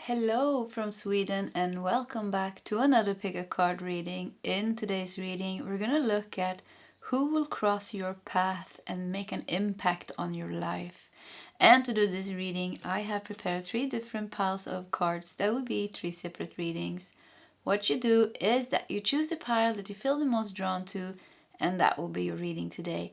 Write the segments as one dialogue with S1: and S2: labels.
S1: Hello from Sweden and welcome back to another pick a card reading. In today's reading we're gonna look at who will cross your path and make an impact on your life. And to do this reading I have prepared 3 different piles of cards. That would be 3 separate readings. What you do is that you choose the pile that you feel the most drawn to, and that will be your reading today.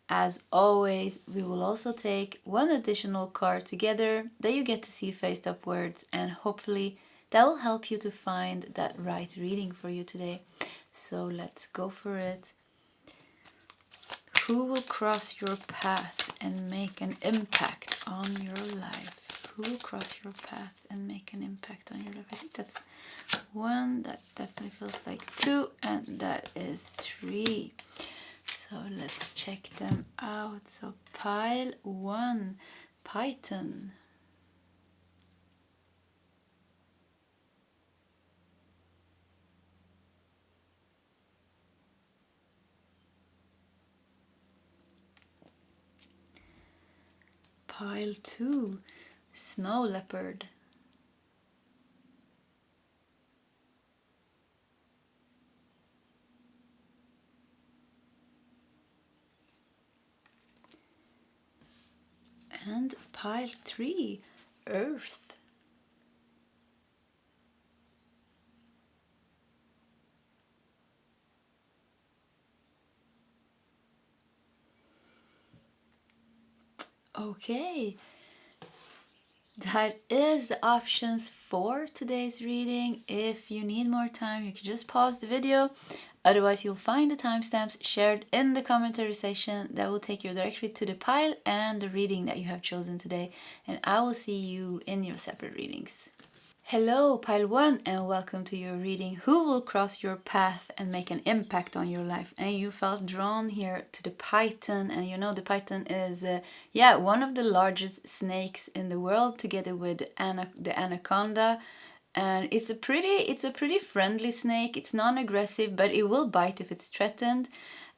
S1: As always, we will also take 1 additional card together that you get to see faced upwards, and hopefully that will help you to find that right reading for you today. So let's go for it. Who will cross your path and make an impact on your life? Who will cross your path and make an impact on your life? I think that's 1, that definitely feels like 2, and that is 3. So let's check them out. So pile 1, Python. Pile 2, Snow Leopard. And pile 3, Earth. Okay, that is options for today's reading. If you need more time, you can just pause the video. Otherwise, you'll find the timestamps shared in the commentary section that will take you directly to the pile and the reading that you have chosen today. And I will see you in your separate readings. Hello, pile 1, and welcome to your reading. Who will cross your path and make an impact on your life? And you felt drawn here to the python, and you know the python is one of the largest snakes in the world, together with the anaconda. And it's a pretty friendly snake. It's non-aggressive, but it will bite if it's threatened.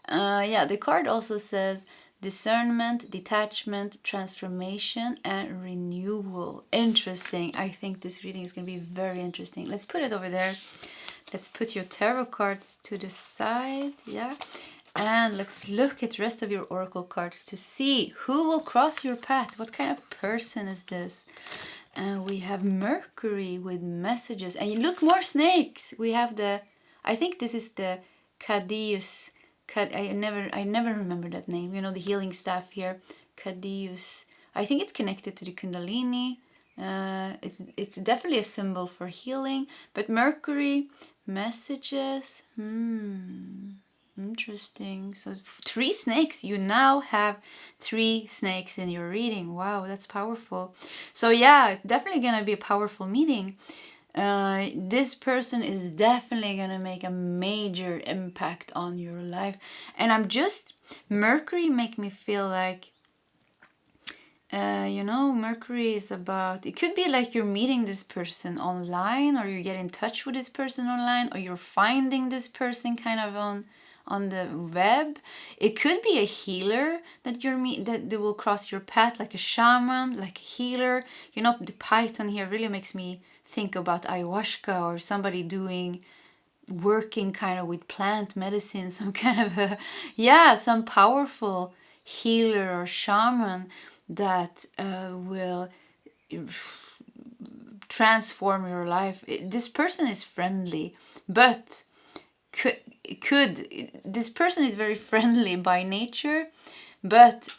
S1: The card also says discernment, detachment, transformation, and renewal. Interesting. I think this reading is going to be very interesting. Let's put it over there. Let's put your tarot cards to the side. Yeah. And let's look at the rest of your oracle cards to see who will cross your path. What kind of person is this? And we have Mercury with messages. And look, more snakes. We have I think this is the Cadeus. I never remember that name. You know, the healing staff here. Cadeus. I think it's connected to the Kundalini. It's definitely a symbol for healing. But Mercury, messages. Interesting. So 3 snakes. You now have 3 snakes in your reading. Wow, that's powerful. So yeah, it's definitely gonna be a powerful meeting. This person is definitely gonna make a major impact on your life. And Mercury make me feel like Mercury is about, it could be like you're meeting this person online, or you get in touch with this person online, or you're finding this person kind of on the web. It could be a healer that that will cross your path, like a shaman, like a healer. You know, the python here really makes me think about ayahuasca, or somebody working kind of with plant medicine, some kind of some powerful healer or shaman that will transform your life. This person is friendly, but this person is very friendly by nature, but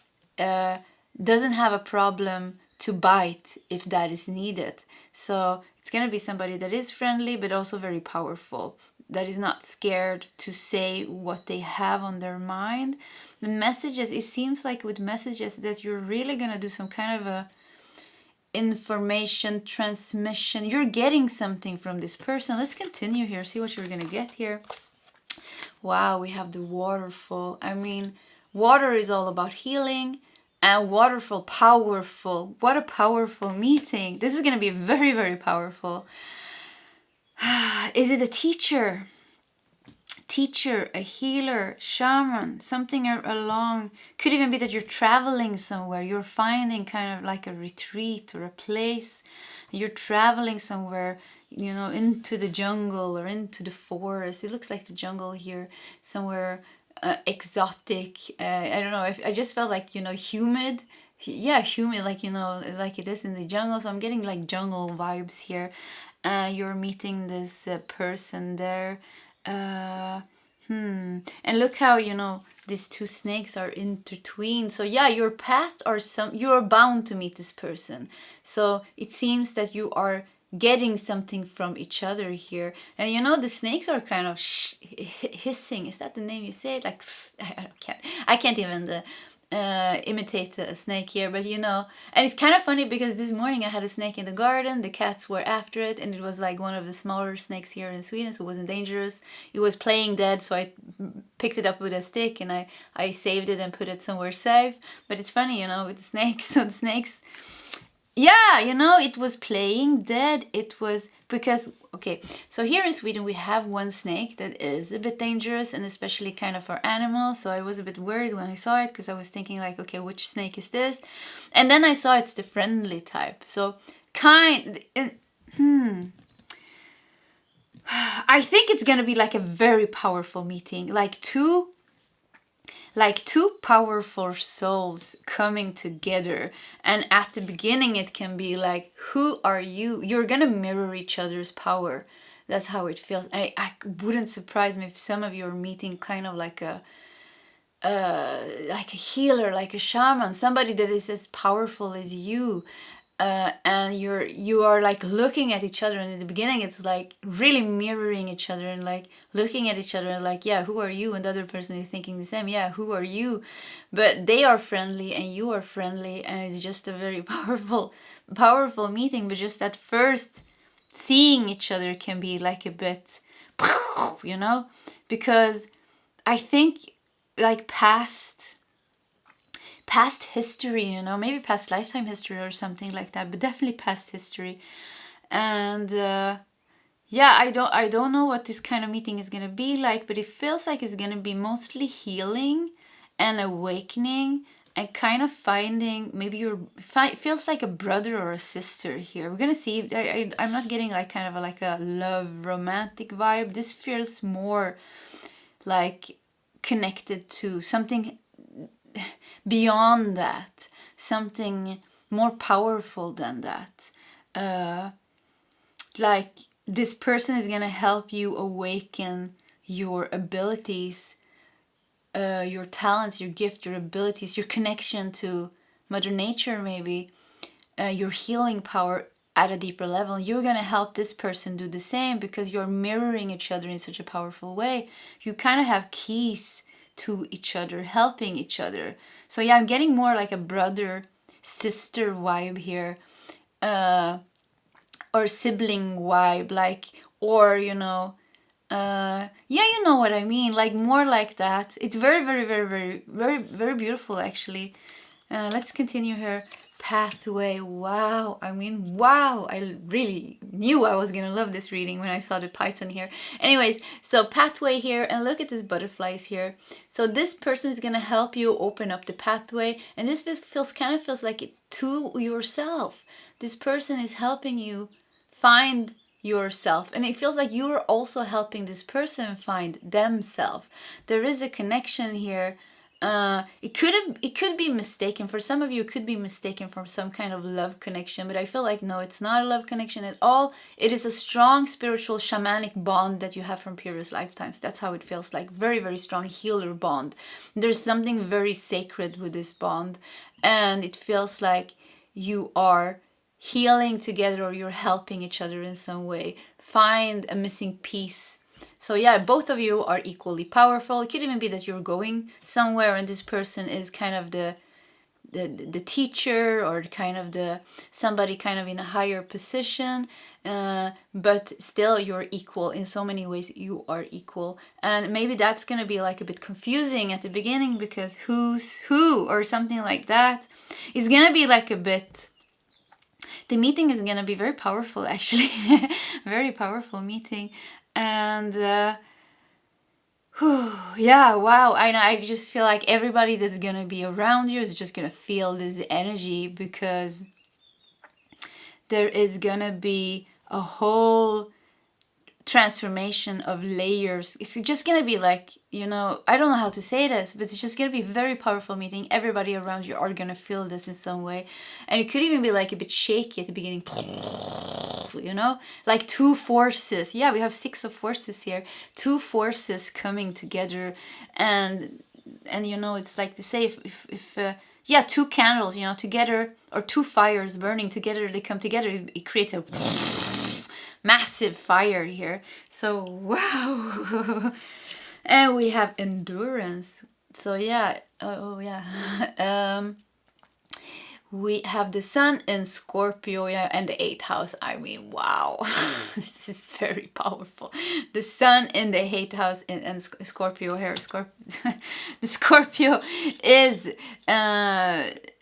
S1: doesn't have a problem to bite if that is needed. So it's going to be somebody that is friendly, but also very powerful, that is not scared to say what they have on their mind. The messages, it seems like with messages that you're really going to do some kind of a information transmission. You're getting something from this person. Let's continue here, see what you're going to get here. Wow, we have the waterfall. I mean, water is all about healing, and waterfall, powerful. What a powerful meeting. This is going to be very, very powerful. Is it a teacher? teacher, a healer, shaman, something along. Could even be that you're traveling somewhere. You're finding kind of like a retreat or a place. You're traveling somewhere, you know, into the jungle or into the forest. It looks like the jungle here, somewhere exotic. I don't know. I just felt like, you know, humid. Yeah, humid, like, you know, like it is in the jungle. So I'm getting like jungle vibes here. You're meeting this person there. And look how, you know, these two snakes are intertwined. So yeah, your path or you're bound to meet this person. So it seems that you are getting something from each other here. And you know, the snakes are kind of hissing. Is that the name you say? Like, I can't even imitate a snake here, but you know. And it's kind of funny because this morning I had a snake in the garden. The cats were after it, and it was like one of the smaller snakes here in Sweden, so it wasn't dangerous. It was playing dead, so I picked it up with a stick and I saved it and put it somewhere safe. But it's funny, you know, with the snakes. So the snakes, yeah, you know, it was playing dead. It was because, okay, so here in Sweden we have one snake that is a bit dangerous, and especially kind of for animals. So I was a bit worried when I saw it, because I was thinking like, okay, which snake is this? And then I saw it's the friendly type. So I think it's gonna be like a very powerful meeting, like two powerful souls coming together. And at the beginning it can be like, who are you? You're gonna mirror each other's power. That's how it feels. I wouldn't surprise me if some of you are meeting kind of like a healer, like a shaman, somebody that is as powerful as you. And you are like looking at each other, and in the beginning it's like really mirroring each other and like looking at each other and like, yeah, who are you? And the other person is thinking the same, yeah, who are you? But they are friendly and you are friendly, and it's just a very powerful meeting. But just at first seeing each other can be like a bit, you know, because I think like past history, you know, maybe past lifetime history or something like that, but definitely past history. And yeah, I don't know what this kind of meeting is gonna be like, but it feels like it's gonna be mostly healing and awakening and kind of finding maybe feels like a brother or a sister here. We're gonna see. I'm not getting like kind of like a love romantic vibe. This feels more like connected to something beyond that, something more powerful than that. Like this person is gonna help you awaken your abilities, your talents, your gift, your abilities, your connection to Mother Nature, maybe your healing power at a deeper level. You're gonna help this person do the same because you're mirroring each other in such a powerful way. You kind of have keys to each other, helping each other. So yeah, I'm getting more like a brother sister vibe here, or sibling vibe, like, or you know, yeah, you know what I mean, like more like that. It's very, very, very, very, very, very beautiful actually. Let's continue here. Pathway. Wow. I mean, wow. I really knew I was gonna love this reading when I saw the Python here. Anyways, so pathway here, and look at these butterflies here. So this person is gonna help you open up the pathway, and this feels like it to yourself. This person is helping you find yourself, and it feels like you're also helping this person find themselves. There is a connection here. It could be mistaken for some of you. It could be mistaken for some kind of love connection, but I feel like no, it's not a love connection at all. It is a strong spiritual shamanic bond that you have from previous lifetimes. That's how it feels like. Very, very strong healer bond. There's something very sacred with this bond, and it feels like you are healing together, or you're helping each other in some way find a missing piece. So yeah, both of you are equally powerful. It could even be that you're going somewhere and this person is kind of the teacher, or kind of somebody kind of in a higher position, but still you're equal in so many ways. You are equal, and maybe that's gonna be like a bit confusing at the beginning, because who's who or something like that. It's gonna be like a bit. The meeting is gonna be very powerful actually. Very powerful meeting. And Yeah, wow. I know. I just feel like everybody that's gonna be around you is just gonna feel this energy, because there is gonna be a whole transformation of layers. It's just gonna be like, I don't know how to say this, but it's just gonna be a very powerful meeting. Everybody around you are gonna feel this in some way, and it could even be like a bit shaky at the beginning, like two forces. Yeah, we have 6 of forces here, 2 forces coming together, and it's like to say, if yeah, 2 candles, together, or 2 fires burning together, they come together, it creates a massive fire here. So wow. And we have endurance. So yeah, we have the sun in Scorpio, yeah, and the 8th house. I mean, wow. This is very powerful. The sun in the 8th house and Scorpio here. The Scorpio is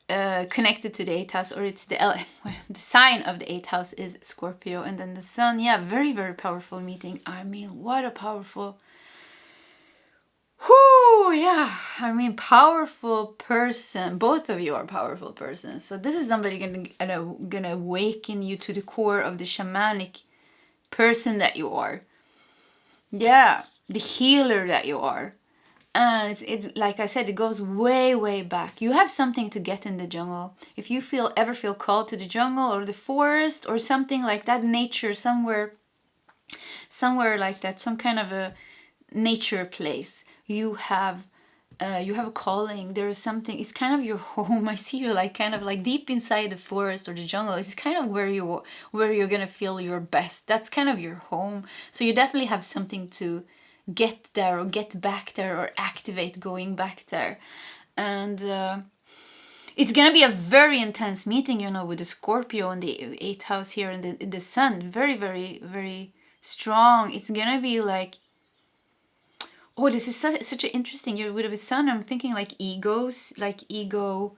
S1: connected to the 8th house, or it's the sign of the 8th house is Scorpio, and then the sun. Yeah, very, very powerful meeting. I mean, what a powerful. Whoo, yeah. I mean, powerful person. Both of you are powerful persons. So this is somebody gonna awaken you to the core of the shamanic person that you are. Yeah, the healer that you are. And it's like I said, it goes way, way back. You have something to get in the jungle. If you ever feel called to the jungle or the forest or something like that, nature, somewhere like that, some kind of a nature place, you have a calling. There is something. It's kind of your home. I see you like kind of like deep inside the forest or the jungle. It's kind of where you're gonna feel your best. That's kind of your home. So you definitely have something to get there, or get back there, or activate going back there. And it's gonna be a very intense meeting, with the Scorpio and the 8th house here, and the sun. Very, very, very strong. It's gonna be like, oh, this is such an interesting. With the sun, I'm thinking like egos, like ego.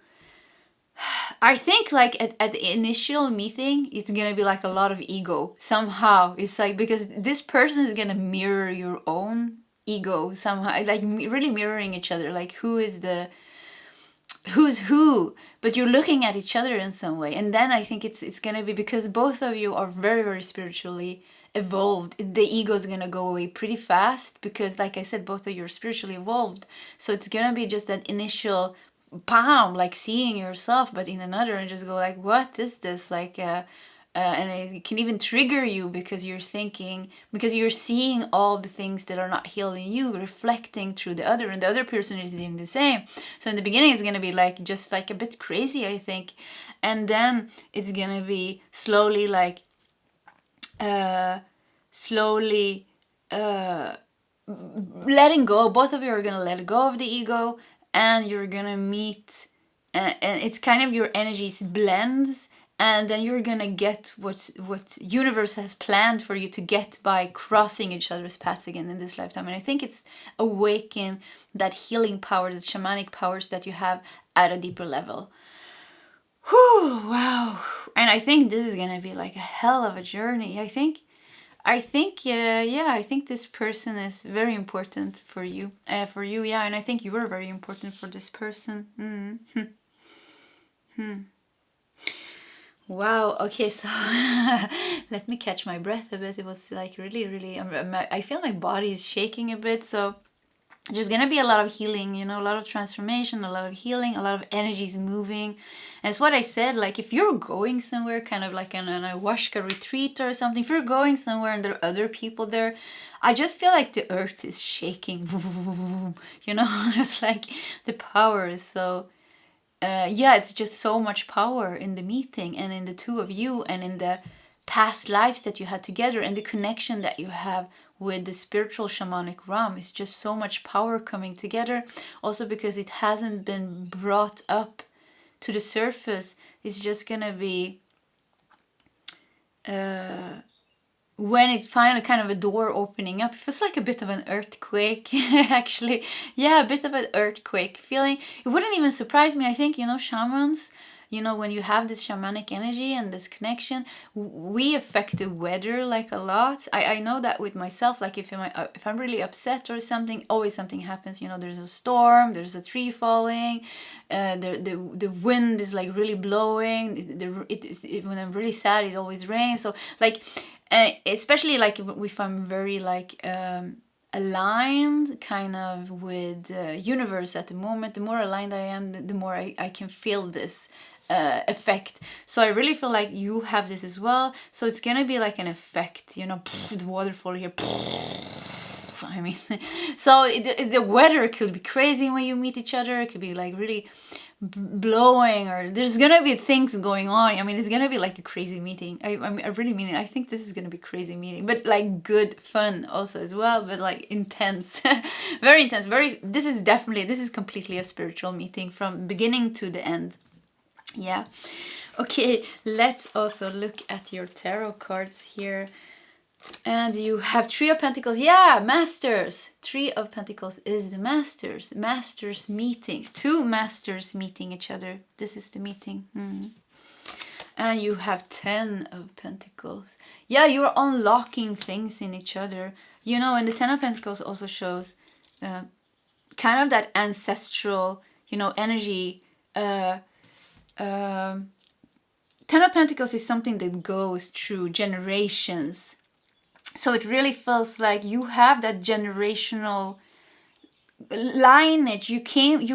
S1: I think like at the initial meeting, it's gonna be like a lot of ego somehow. It's like, because this person is gonna mirror your own ego somehow, like really mirroring each other. Like who's who, but you're looking at each other in some way. And then I think it's gonna be, because both of you are very, very spiritually evolved, the ego is gonna go away pretty fast, because like I said, both of you are spiritually evolved. So it's gonna be just that initial like seeing yourself but in another, and just go like, what is this, like and it can even trigger you, because you're thinking, because you're seeing all the things that are not healed in you reflecting through the other, and the other person is doing the same. So in the beginning it's going to be like just like a bit crazy, I think, and then it's going to be slowly like letting go. Both of you are going to let go of the ego, and you're going to meet, and it's kind of your energies blends, and then you're gonna get what universe has planned for you to get by crossing each other's paths again in this lifetime. And I think it's awaken that healing power, the shamanic powers that you have at a deeper level. Whew, wow. And I think this is gonna be like a hell of a journey. I think I think this person is very important for you, and I think you are very important for this person. Wow, okay, so let me catch my breath a bit. It was like really, I feel my body is shaking a bit, so there's gonna be a lot of healing, a lot of transformation, a lot of healing, a lot of energies moving. And it's what I said, like if you're going somewhere, kind of like an ayahuasca retreat or something, if you're going somewhere and there are other people there, I just feel like the earth is shaking, just like the power is so... it's just so much power in the meeting, and in the two of you, and in the past lives that you had together, and the connection that you have with the spiritual shamanic realm. It's just so much power coming together. Also because it hasn't been brought up to the surface, it's just gonna be when it's finally kind of a door opening up. It feels like a bit of an earthquake, actually. Yeah, a bit of an earthquake feeling. It wouldn't even surprise me. I think, shamans, you know, when you have this shamanic energy and this connection, we affect the weather like a lot. I know that with myself, like if I'm really upset or something, always something happens, you know, there's a storm, there's a tree falling, the wind is like really blowing, when I'm really sad, it always rains. So like, especially like if I'm very like aligned kind of with the universe at the moment, the more aligned I am, the more I can feel this effect. So I really feel like you have this as well. So it's gonna be like an effect, you know, the waterfall here. I mean, so the weather could be crazy when you meet each other. It could be like really blowing, or there's gonna be things going on. I mean, it's gonna be like a crazy meeting. I mean, I really mean it. I think this is gonna be crazy meeting, but like good fun also as well, but like intense. Very intense. This is completely a spiritual meeting from beginning to the end. Yeah. Okay, let's also look at your tarot cards here. And you have Three of Pentacles. Yeah, Masters. Three of Pentacles is the Masters. Masters meeting. Two Masters meeting each other. This is the meeting. And you have 10 of Pentacles. Yeah, you're unlocking things in each other. You know, and the 10 of Pentacles also shows kind of that ancestral, you know, energy. 10 of Pentacles is something that goes through generations. So it really feels like you have that generational lineage. You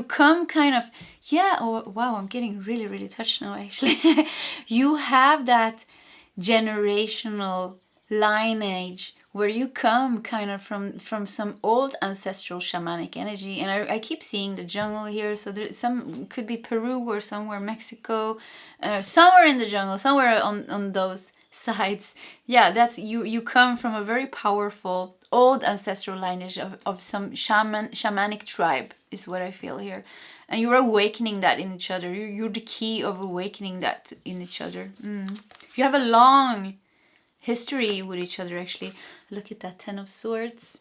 S1: come kind of, yeah, oh wow, I'm getting really, really touched now actually. You have that generational lineage where you come kind of from some old ancestral shamanic energy. And I keep seeing the jungle here, so there some could be Peru or somewhere Mexico, somewhere in the jungle, somewhere on those sides. Yeah, that's you come from a very powerful old ancestral lineage of some shamanic tribe is what I feel here, and you're awakening that in each other. You're the key of awakening that in each other. You have a long history with each other actually. Look at that 10 of Swords.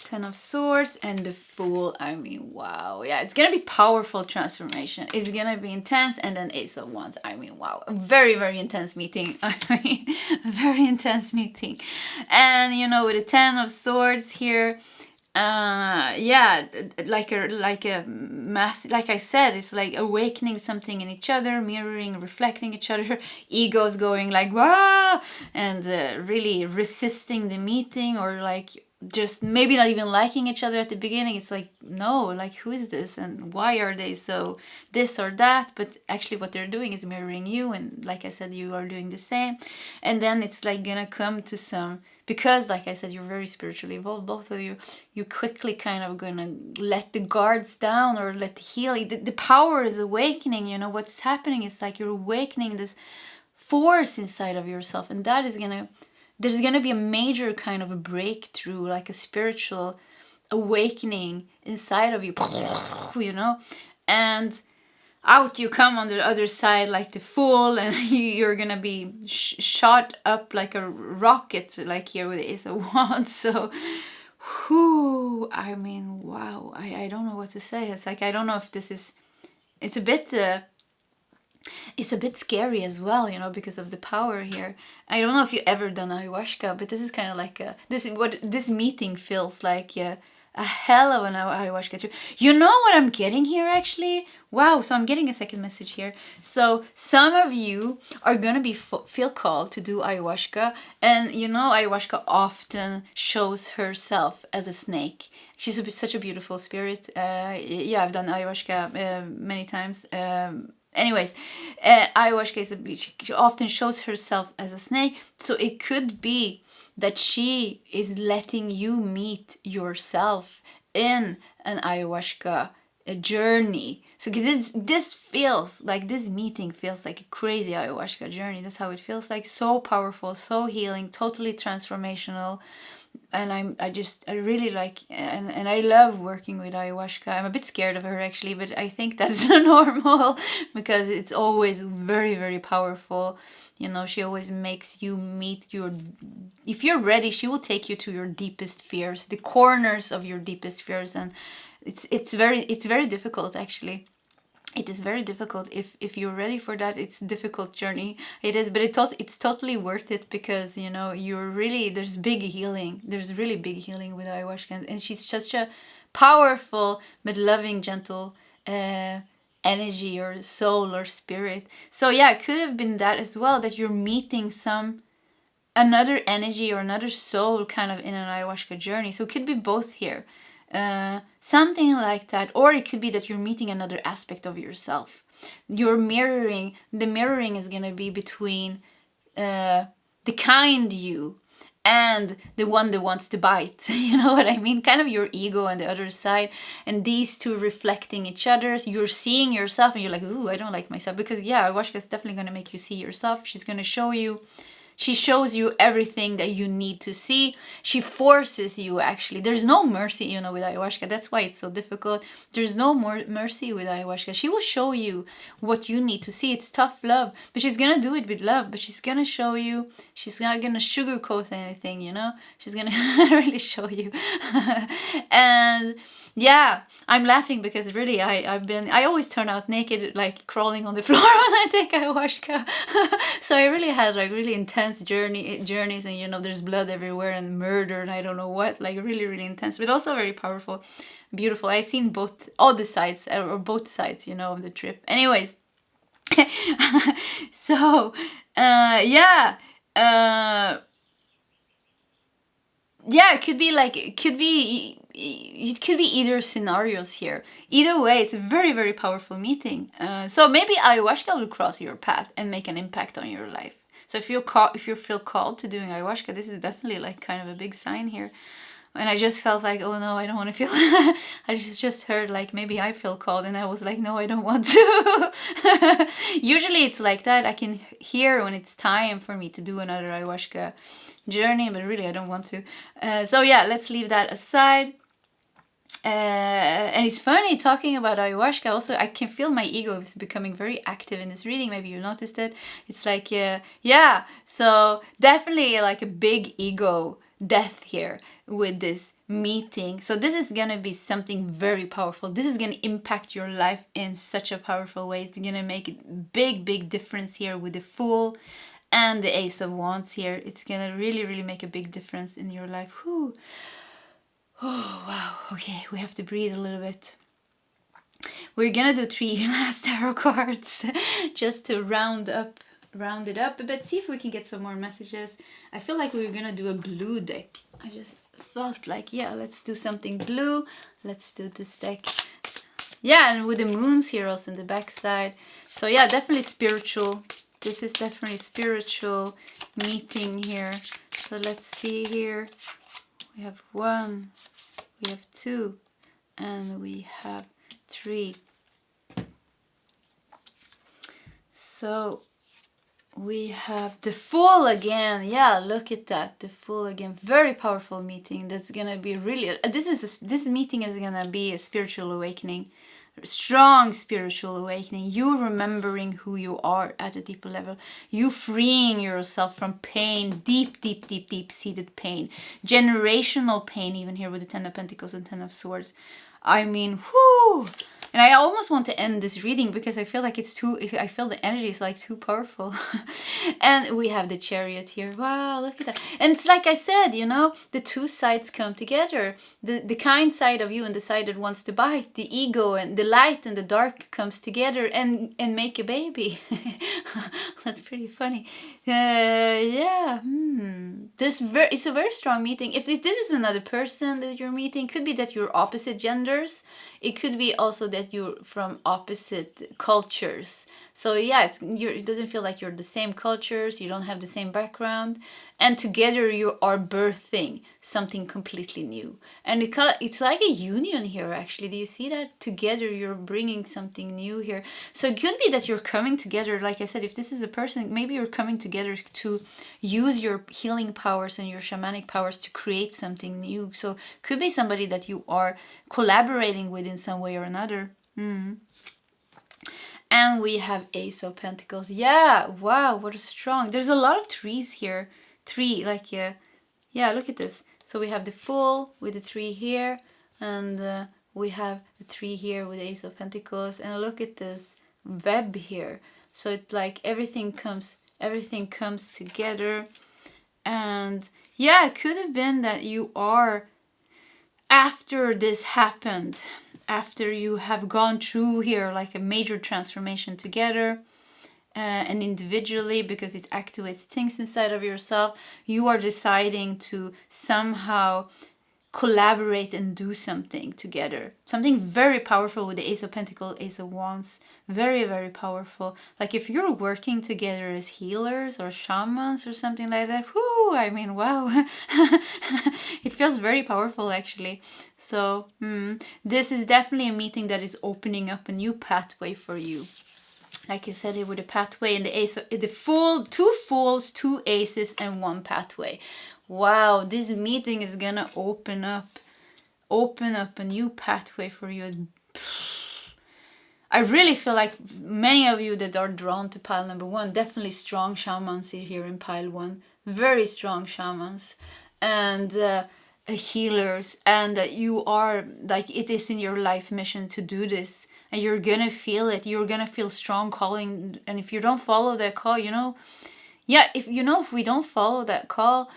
S1: 10 of Swords and the Fool. I mean, wow. Yeah, it's gonna be powerful transformation. It's gonna be intense. And then Ace of Wands. I mean, wow. A very, very intense meeting. I mean, very intense meeting. And, you know, with the 10 of Swords here, yeah, like a mass, like I said, it's like awakening something in each other, mirroring, reflecting each other, egos going like, wow, and really resisting the meeting, or like just maybe not even liking each other at the beginning. It's like, no, like, who is this and why are they so this or that? But actually what they're doing is mirroring you, and like I said, you are doing the same. And then it's like gonna come to some, because like I said, you're very spiritually evolved, both of you. You quickly kind of gonna let the guards down, or let the healing, the power is awakening. You know what's happening is like you're awakening this force inside of yourself, and that is gonna, there's gonna be a major kind of a breakthrough, like a spiritual awakening inside of you, you know, and out you come on the other side like the Fool, and you're gonna be shot up like a rocket, like here with Ace of Wands. So, whoo, I mean, wow, I don't know what to say. It's like, I don't know if this is, it's a bit scary as well, you know, because of the power here. I don't know if you ever done ayahuasca, but this is kind of like what this meeting feels like. A hell of an ayahuasca trip. You know what I'm getting here actually? Wow, so I'm getting a second message here. So some of you are gonna be feel called to do ayahuasca, and you know ayahuasca often shows herself as a snake. She's such a beautiful spirit. Yeah, I've done ayahuasca many times. Anyways, ayahuasca she often shows herself as a snake, so it could be that she is letting you meet yourself in an ayahuasca journey. So because this feels like, this meeting feels like a crazy ayahuasca journey. That's how it feels like. So powerful, so healing, totally transformational. And I really like, and I love working with ayahuasca. I'm a bit scared of her actually, but I think that's normal because it's always very, very powerful. You know, she always makes you meet your, if you're ready, she will take you to your deepest fears, the corners of your deepest fears. And it's very difficult actually. It is very difficult. If you're ready for that, it's a difficult journey. It is, but it's totally worth it, because you know, you're really, there's big healing. There's really big healing with ayahuasca, and she's such a powerful but loving, gentle energy or soul or spirit. So yeah, it could have been that as well, that you're meeting another energy or another soul kind of in an ayahuasca journey. So it could be both here. Something like that. Or it could be that you're meeting another aspect of yourself. You're mirroring. The mirroring is going to be between the kind you and the one that wants to bite. You know what I mean? Kind of your ego on the other side. And these two reflecting each other. So you're seeing yourself and you're like, ooh, I don't like myself. Because yeah, ayahuasca is definitely going to make you see yourself. She's going to show you. She shows you everything that you need to see. She forces you, actually. There's no mercy, you know, with ayahuasca. That's why it's so difficult. There's no more mercy with ayahuasca. She will show you what you need to see. It's tough love. But she's going to do it with love. But she's going to show you. She's not going to sugarcoat anything, you know. She's going to really show you. And yeah, I'm laughing because really I always turn out naked, like crawling on the floor when I take ayahuasca. So I really had like really intense journeys, and you know, there's blood everywhere and murder and I don't know what, like really, really intense, but also very powerful, beautiful. I've seen all the sides, or both sides, you know, of the trip. Anyways, so yeah, it could be like, it could be either scenarios here. Either way, it's a very, very powerful meeting. So maybe ayahuasca will cross your path and make an impact on your life. So if you feel called to doing ayahuasca, this is definitely like kind of a big sign here. And I just felt like, oh no, I don't want to feel. I just heard like, maybe I feel called, and I was like, no, I don't want to. Usually it's like that. I can hear when it's time for me to do another ayahuasca journey, but really I don't want to. So yeah, let's leave that aside. And it's funny talking about ayahuasca. Also, I can feel my ego is becoming very active in this reading. Maybe you noticed it. It's like, yeah. So definitely like a big ego death here with this meeting. So this is gonna be something very powerful. This is gonna impact your life in such a powerful way. It's gonna make a big difference here with the Fool and the Ace of Wands here. It's gonna really, really make a big difference in your life. Whew. Oh, wow. Okay, we have to breathe a little bit. We're gonna do 3 last tarot cards just to round it up a bit. See if we can get some more messages. I feel like we were gonna do a blue deck. I just felt like, yeah, let's do something blue. Let's do this deck. Yeah, and with the moons here also in the backside. So yeah, definitely spiritual. This is definitely spiritual meeting here. So let's see here. We have 1, we have 2, and we have 3. So we have the Fool again. Yeah, look at that. The Fool again. Very powerful meeting. That's gonna be really. This meeting is gonna be a spiritual awakening. Strong spiritual awakening. You remembering who you are at a deeper level. You freeing yourself from pain, deep seated pain, generational pain, even here with the 10 of Pentacles and 10 of Swords. I mean, whoo! And I almost want to end this reading because I feel like I feel the energy is like too powerful. And we have the Chariot here. Wow, look at that. And it's like I said, you know, the two sides come together. The kind side of you and the side that wants to bite. The ego and the light and the dark comes together and make a baby. That's pretty funny. Yeah. It's a very strong meeting. If this is another person that you're meeting, could be that you're opposite genders. It could be also that you're from opposite cultures. So yeah, it doesn't feel like you're the same cultures, you don't have the same background, and together you are birthing something completely new. And it's like a union here, actually. Do you see that? Together you're bringing something new here. So it could be that you're coming together, like I said, if this is a person, maybe you're coming together to use your healing powers and your shamanic powers to create something new. So it could be somebody that you are collaborating with in some way or another. And we have Ace of Pentacles. Yeah, wow, what a strong. There's a lot of trees here. Like, yeah, look at this. So we have the Fool with the tree here, and we have the 3 here with the Ace of Pentacles, and look at this web here. So it's like everything comes together. And yeah, it could have been that you are, after this happened, after you have gone through here like a major transformation together, and individually, because it activates things inside of yourself, you are deciding to somehow collaborate and do something together. Something very powerful with the Ace of Pentacles, Ace of Wands. Very, very powerful. Like if you're working together as healers or shamans or something like that, whoo, I mean, wow. It feels very powerful actually. So this is definitely a meeting that is opening up a new pathway for you. Like I said, it with a pathway and the ace of the fool, 2 fools, 2 aces, and 1 pathway. Wow, this meeting is gonna open up a new pathway for you. I really feel like many of you that are drawn to pile number 1, definitely strong shamans here in pile 1, very strong shamans, and healers, and that you are like, it is in your life mission to do this, and you're gonna feel it. You're gonna feel strong calling, and if you don't follow that call, if we don't follow that call,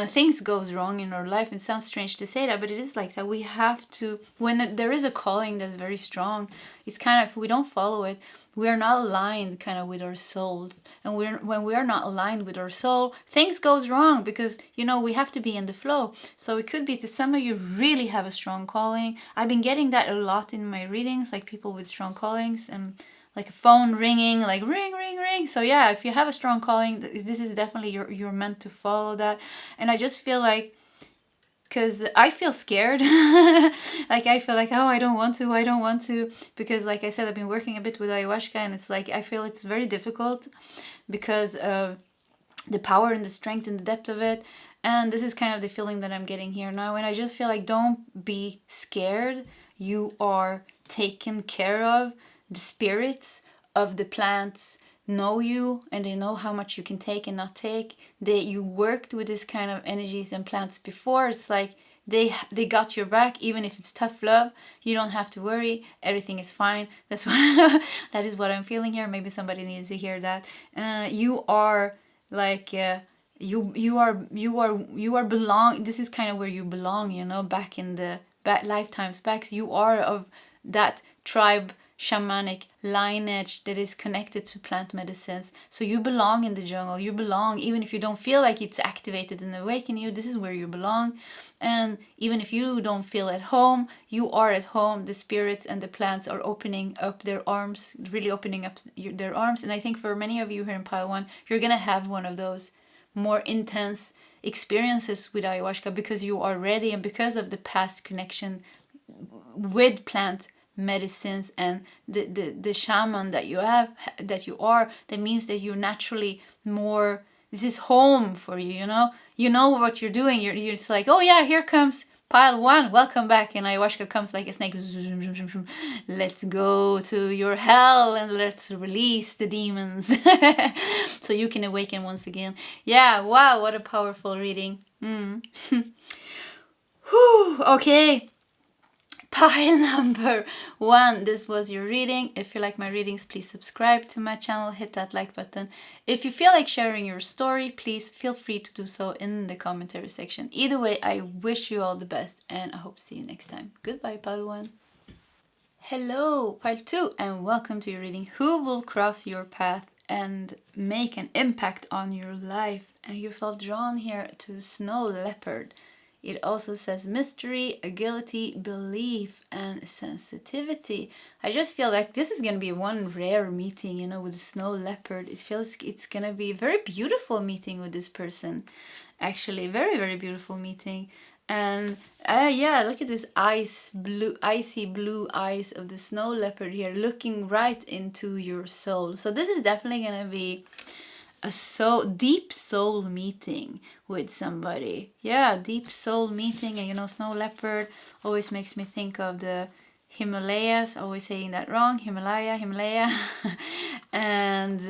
S1: things goes wrong in our life. It sounds strange to say that, but it is like that. We have to, when there is a calling that's very strong, it's kind of, if we don't follow it, we are not aligned kind of with our souls. And when we are not aligned with our soul, things goes wrong, because we have to be in the flow. So it could be that some of you really have a strong calling. I've been getting that a lot in my readings, like people with strong callings, and like a phone ringing, like ring, ring, ring. So yeah, if you have a strong calling, this is definitely, you're meant to follow that. And I just feel like, because I feel scared, like I feel like, oh, I don't want to, because like I said, I've been working a bit with ayahuasca, and it's like, I feel it's very difficult because of the power and the strength and the depth of it. And this is kind of the feeling that I'm getting here now. And I just feel like, don't be scared. You are taken care of. The spirits of the plants know you, and they know how much you can take and not take. You worked with this kind of energies and plants before. It's like they got your back, even if it's tough love. You don't have to worry. Everything is fine. That's what that is what I'm feeling here. Maybe somebody needs to hear that. You are like you are belong. This is kind of where you belong. Back in the lifetimes back. You are of that tribe, shamanic lineage that is connected to plant medicines. So you belong in the jungle. You belong, even if you don't feel like it's activated and awakened you. This is where you belong. And even if you don't feel at home, you are at home. The spirits and the plants are opening up their arms, really opening up their arms. And I think for many of you here in pile 1, you're gonna have one of those more intense experiences with ayahuasca, because you are ready, and because of the past connection with plant medicines and the shaman that you are, that means that you're naturally more, this is home for you. You know what you're doing. You're just like, oh yeah, here comes pile 1, welcome back. And ayahuasca comes like a snake. Let's go to your hell and let's release the demons so you can awaken once again. Yeah, wow, what a powerful reading. Okay, pile number 1, this was your reading. If you like my readings, please subscribe to my channel, hit that like button. If you feel like sharing your story, please feel free to do so in the commentary section. Either way, I wish you all the best, and I hope to see you next time. Goodbye, pile 1. Hello, pile 2, and welcome to your reading. Who will cross your path and make an impact on your life? And you felt drawn here to Snow Leopard. It also says mystery, agility, belief, and sensitivity. I just feel like this is going to be one rare meeting, with the Snow Leopard. It feels it's going to be a very beautiful meeting with this person. Actually, very, very beautiful meeting. And yeah, look at this icy blue eyes of the Snow Leopard here, looking right into your soul. So this is definitely going to be a deep soul meeting with somebody. Yeah, deep soul meeting. And Snow Leopard always makes me think of the Himalayas, always saying that wrong, Himalaya and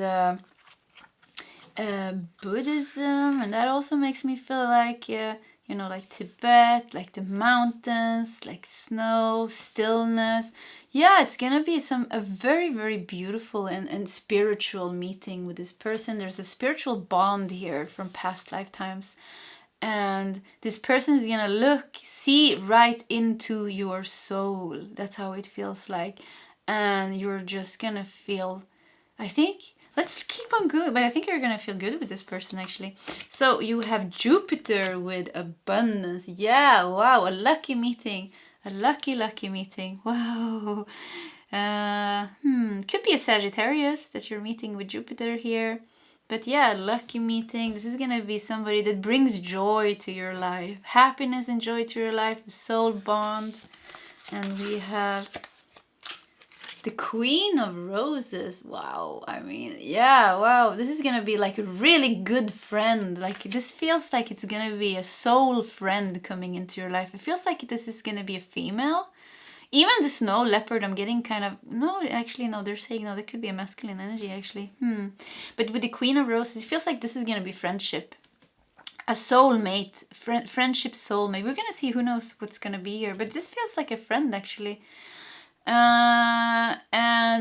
S1: Buddhism, and that also makes me feel like you know, like Tibet, like the mountains, like snow, stillness. Yeah, it's gonna be a very, very beautiful and spiritual meeting with this person. There's a spiritual bond here from past lifetimes. And this person is gonna see right into your soul. That's how it feels like. And you're just gonna feel, I think, let's keep on good, but I think you're gonna feel good with this person actually. So you have Jupiter with abundance. Yeah, wow, a lucky meeting. A lucky meeting. Wow. Could be a Sagittarius that you're meeting with Jupiter here. But yeah, lucky meeting. This is gonna be somebody that brings joy to your life, happiness and joy to your life, soul bond. And we have the Queen of Roses. Wow. I mean, yeah, wow. This is gonna be like a really good friend. Like, this feels like it's gonna be a soul friend coming into your life. It feels like this is gonna be a female. Even the snow leopard, I'm getting kind of, no, actually, no, they're saying, no, there could be a masculine energy, actually. But with the Queen of Roses, it feels like this is going to be friendship. A soulmate, friendship soulmate. We're going to see, who knows what's going to be here. But this feels like a friend, actually. And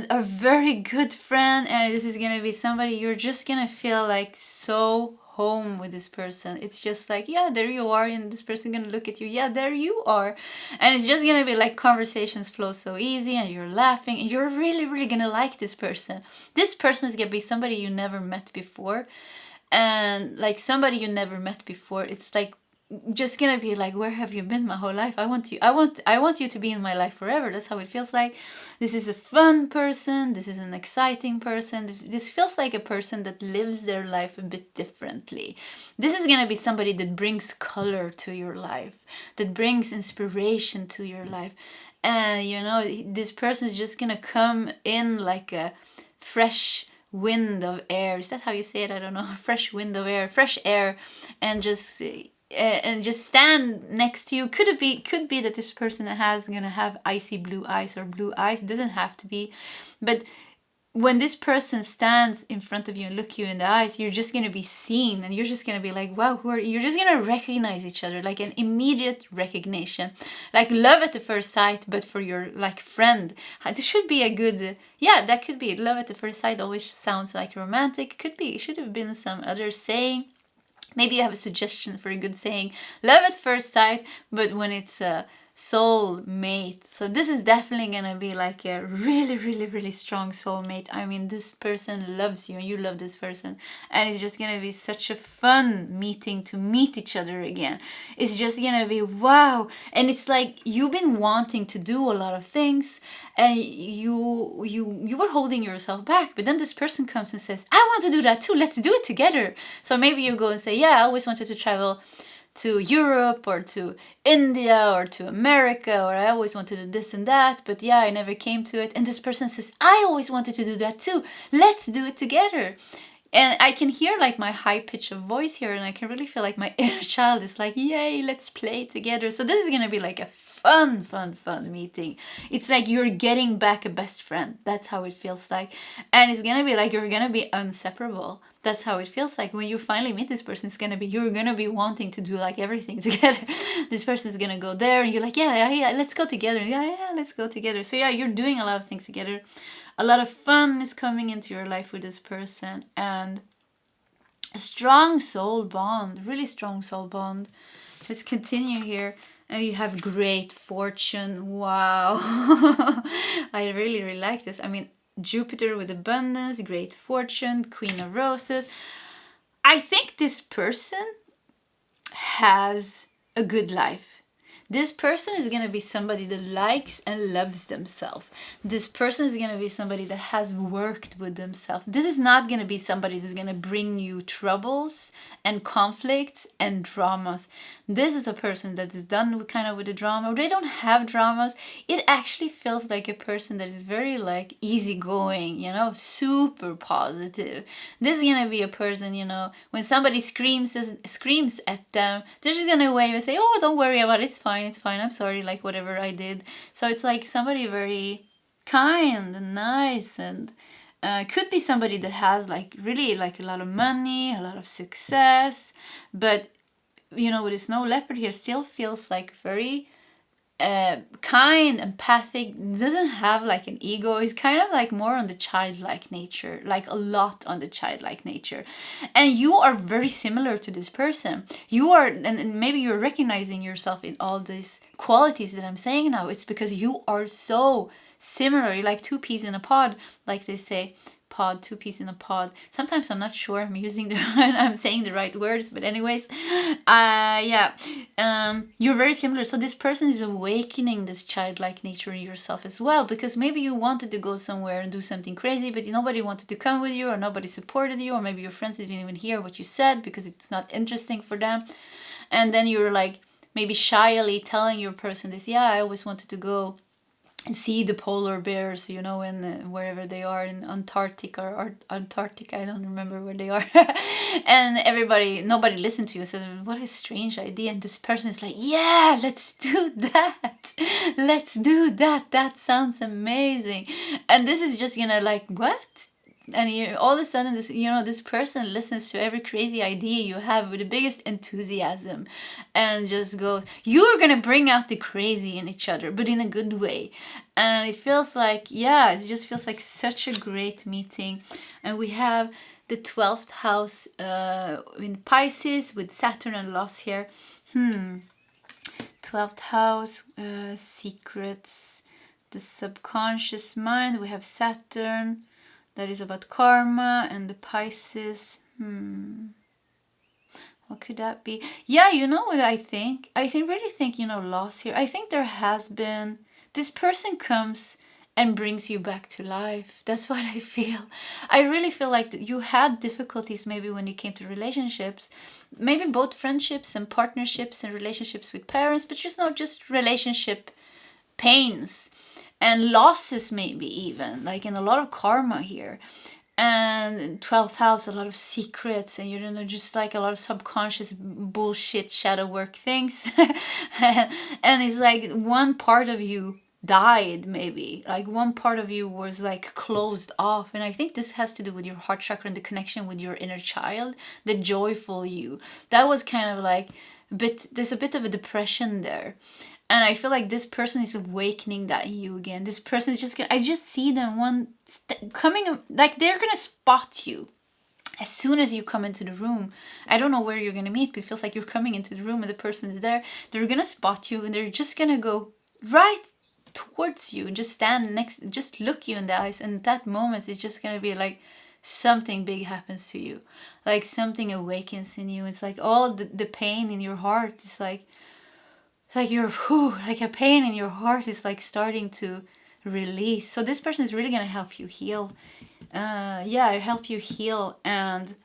S1: a very good friend. And this is going to be somebody you're just going to feel like so home with this person. It's just like, yeah, there you are, and this person gonna look at you, yeah, there you are, and it's just gonna be like conversations flow so easy, and you're laughing, and you're really gonna like this person. This person is gonna be somebody you never met before, and like somebody you never met before, it's like just gonna be like, where have you been my whole life? I want you to be in my life forever. That's how it feels like. This is a fun person. This is an exciting person. This feels like a person that lives their life a bit differently. This is gonna be somebody that brings color to your life, that brings inspiration to your life. And you know, this person is just gonna come in like a fresh wind of air. Is that how you say it? I don't know. Fresh wind of air, fresh air, and just stand next to you. Could be that this person gonna have icy blue eyes or blue eyes. It doesn't have to be, but when this person stands in front of you and look you in the eyes, you're just gonna be seen, and you're just gonna be like, wow, who are you? You're just gonna recognize each other, like an immediate recognition, like love at the first sight, but for your like friend. This should be a good, yeah, that could be love at the first sight. Always sounds like romantic. Could be, it should have been some other saying. Maybe you have a suggestion for a good saying. Love at first sight, but when it's a soul mate. So this is definitely gonna be like a really strong soulmate. I mean, this person loves you and you love this person, and it's just gonna be such a fun meeting to meet each other again. It's just gonna be wow. And it's like you've been wanting to do a lot of things, and you were holding yourself back, but then this person comes and says, I want to do that too, let's do it together. So maybe you go and say, yeah, I always wanted to travel to Europe or to India or to America, or I always wanted to do this and that, but yeah, I never came to it. And this person says, I always wanted to do that too, let's do it together. And I can hear like my high pitch of voice here, and I can really feel like my inner child is like, yay, let's play together. So this is gonna be like a fun meeting. It's like you're getting back a best friend. That's how it feels like. And it's gonna be like you're gonna be inseparable. That's how it feels like. When you finally meet this person, you're gonna be wanting to do like everything together. This person is gonna go there, and you're like, yeah, let's go together. Yeah, let's go together. So yeah, you're doing a lot of things together. A lot of fun is coming into your life with this person, and a strong soul bond, really strong soul bond. Let's continue here. And you have great fortune. Wow. I really like this. I mean, Jupiter with abundance, great fortune, Queen of Roses. I think this person has a good life. This person is going to be somebody that likes and loves themselves. This person is going to be somebody that has worked with themselves. This is not going to be somebody that's going to bring you troubles and conflicts and dramas. This is a person that is done with with the drama, or they don't have dramas. It actually feels like a person that is very like easygoing, super positive. This is going to be a person, when somebody screams at them, they're just going to wave and say, oh, don't worry about it. It's fine. I'm sorry, like whatever I did. So it's like somebody very kind and nice, and could be somebody that has like really like a lot of money, a lot of success, but you know, with the snow leopard here, still feels like very kind, empathic, doesn't have like an ego. Is kind of like more on the childlike nature, like a lot on the childlike nature. And you are very similar to this person. You are, and maybe you're recognizing yourself in all these qualities that I'm saying now. It's because you are so similar. You're like two peas in a pod, like they say. Pod, two peas in a pod. Sometimes I'm not sure I'm using the I'm saying the right words, but anyways, you're very similar. So this person is awakening this childlike nature in yourself as well, because maybe you wanted to go somewhere and do something crazy, but nobody wanted to come with you, or nobody supported you, or maybe your friends didn't even hear what you said because it's not interesting for them. And then you're like maybe shyly telling your person this, yeah, I always wanted to go and see the polar bears, you know, in wherever they are in Antarctica or Antarctica, I don't remember where they are. And nobody listened to you, said, what a strange idea. And this person is like, yeah, let's do that. Let's do that. That sounds amazing. And this is just, you know, like, what? And all of a sudden, this person listens to every crazy idea you have with the biggest enthusiasm, and just goes, you're gonna bring out the crazy in each other, but in a good way. And it feels like, it just feels like such a great meeting. And we have the 12th house in Pisces with Saturn and loss here. 12th house, secrets, the subconscious mind. We have Saturn. That is about karma, and the Pisces. What could that be? Yeah, you know what I think? Really think, loss here. I think there has been, this person comes and brings you back to life. That's what I feel. I really feel like you had difficulties maybe when it came to relationships, maybe both friendships and partnerships and relationships with parents, but just not just relationship pains. And losses, maybe even, like in a lot of karma here. And 12th house, a lot of secrets, and just like a lot of subconscious bullshit shadow work things. And it's like one part of you died, maybe. Like one part of you was like closed off. And I think this has to do with your heart chakra and the connection with your inner child, the joyful you. That was kind of like there's a bit of a depression there. And I feel like this person is awakening that in you again. This person is just I just see them coming, like they're gonna spot you as soon as you come into the room. I don't know where you're gonna meet, but it feels like you're coming into the room and the person is there. They're gonna spot you and they're just gonna go right towards you and just stand just look you in the eyes. And at that moment, it's just gonna be like something big happens to you, like something awakens in you. It's like all the pain in your heart is like. It's like like a pain in your heart is like starting to release. So this person is really going to help you heal. Help you heal and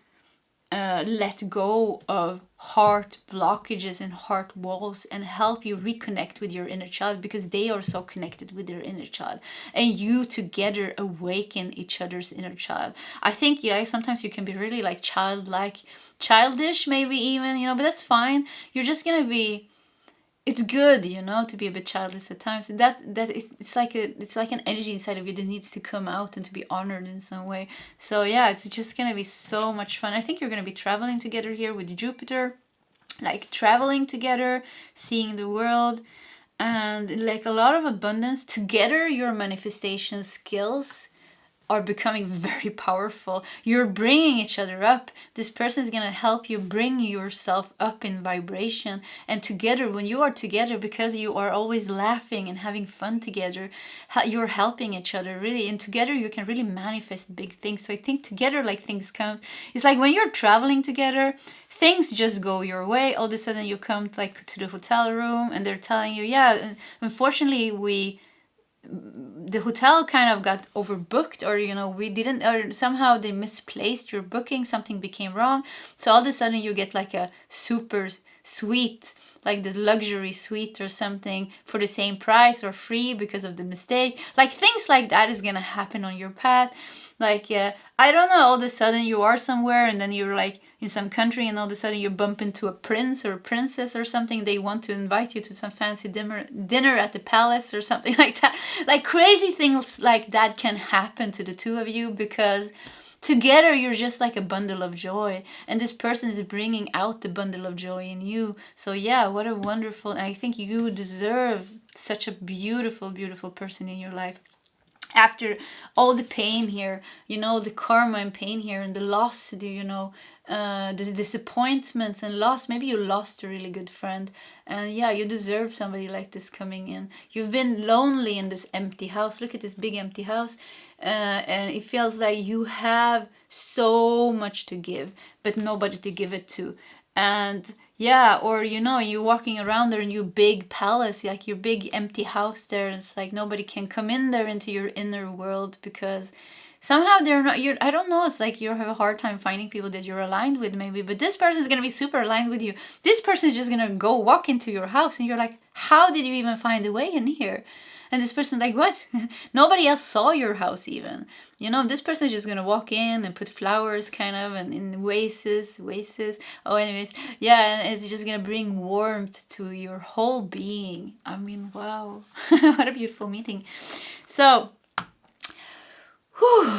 S1: let go of heart blockages and heart walls, and help you reconnect with your inner child, because they are so connected with their inner child, and you together awaken each other's inner child. I think sometimes you can be really like childish maybe even, but that's fine. You're just going to be, it's good, to be a bit childish at times. It's like an energy inside of you that needs to come out and to be honored in some way. So yeah, it's just gonna be so much fun. I think you're gonna be traveling together here with Jupiter, like traveling together, seeing the world, and like a lot of abundance together. Your manifestation skills are becoming very powerful. You're bringing each other up. This person is going to help you bring yourself up in vibration. And together, when you are together, because you are always laughing and having fun together, you're helping each other really. And together you can really manifest big things. So I think together, like things comes. It's like when you're traveling together, things just go your way. All of a sudden you come like to the hotel room and they're telling you, yeah, unfortunately the hotel kind of got overbooked, or we didn't, or somehow they misplaced your booking, something became wrong. So all of a sudden you get like a super suite, like the luxury suite or something, for the same price or free because of the mistake. Like things like that is gonna happen on your path. Like I don't know, all of a sudden you are somewhere and then you're like in some country, and all of a sudden you bump into a prince or a princess or something. They want to invite you to some fancy dinner at the palace or something like that. Like crazy things like that can happen to the two of you, because Together, you're just like a bundle of joy. And this person is bringing out the bundle of joy in you. So yeah, what a wonderful, I think you deserve such a beautiful, beautiful person in your life. After all the pain here, you know, the karma and pain here, and the loss, you know, the disappointments and loss. Maybe you lost a really good friend, and yeah, you deserve somebody like this coming in. You've been lonely in this empty house. Look at this big empty house, and it feels like you have so much to give, but nobody to give it to. And yeah, or you know, you're walking around there in your big palace, like your big empty house there, and it's like nobody can come in there into your inner world because somehow they're not, you're, I don't know, it's like you have a hard time finding people that you're aligned with maybe, but this person is going to be super aligned with you. This person is just going to go walk into your house and you're like, how did you even find a way in here? And this person like, what? Nobody else saw your house even. You know, this person is just gonna walk in and put flowers kind of and in vases. Oh, anyways, yeah, and it's just gonna bring warmth to your whole being. I mean, wow, what a beautiful meeting. So, whew,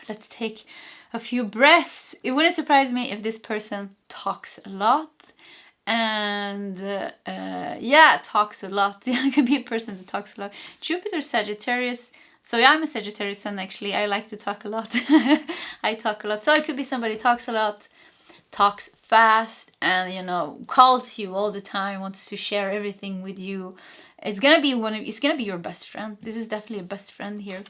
S1: let's take a few breaths. It wouldn't surprise me if this person talks a lot. And yeah, talks a lot. It can be a person that talks a lot. Jupiter, Sagittarius. So yeah, I'm a Sagittarius sun actually. I like to talk a lot. I talk a lot. So it could be somebody talks a lot, talks fast, and you know, calls you all the time, wants to share everything with you. It's gonna be it's gonna be your best friend. This is definitely a best friend here.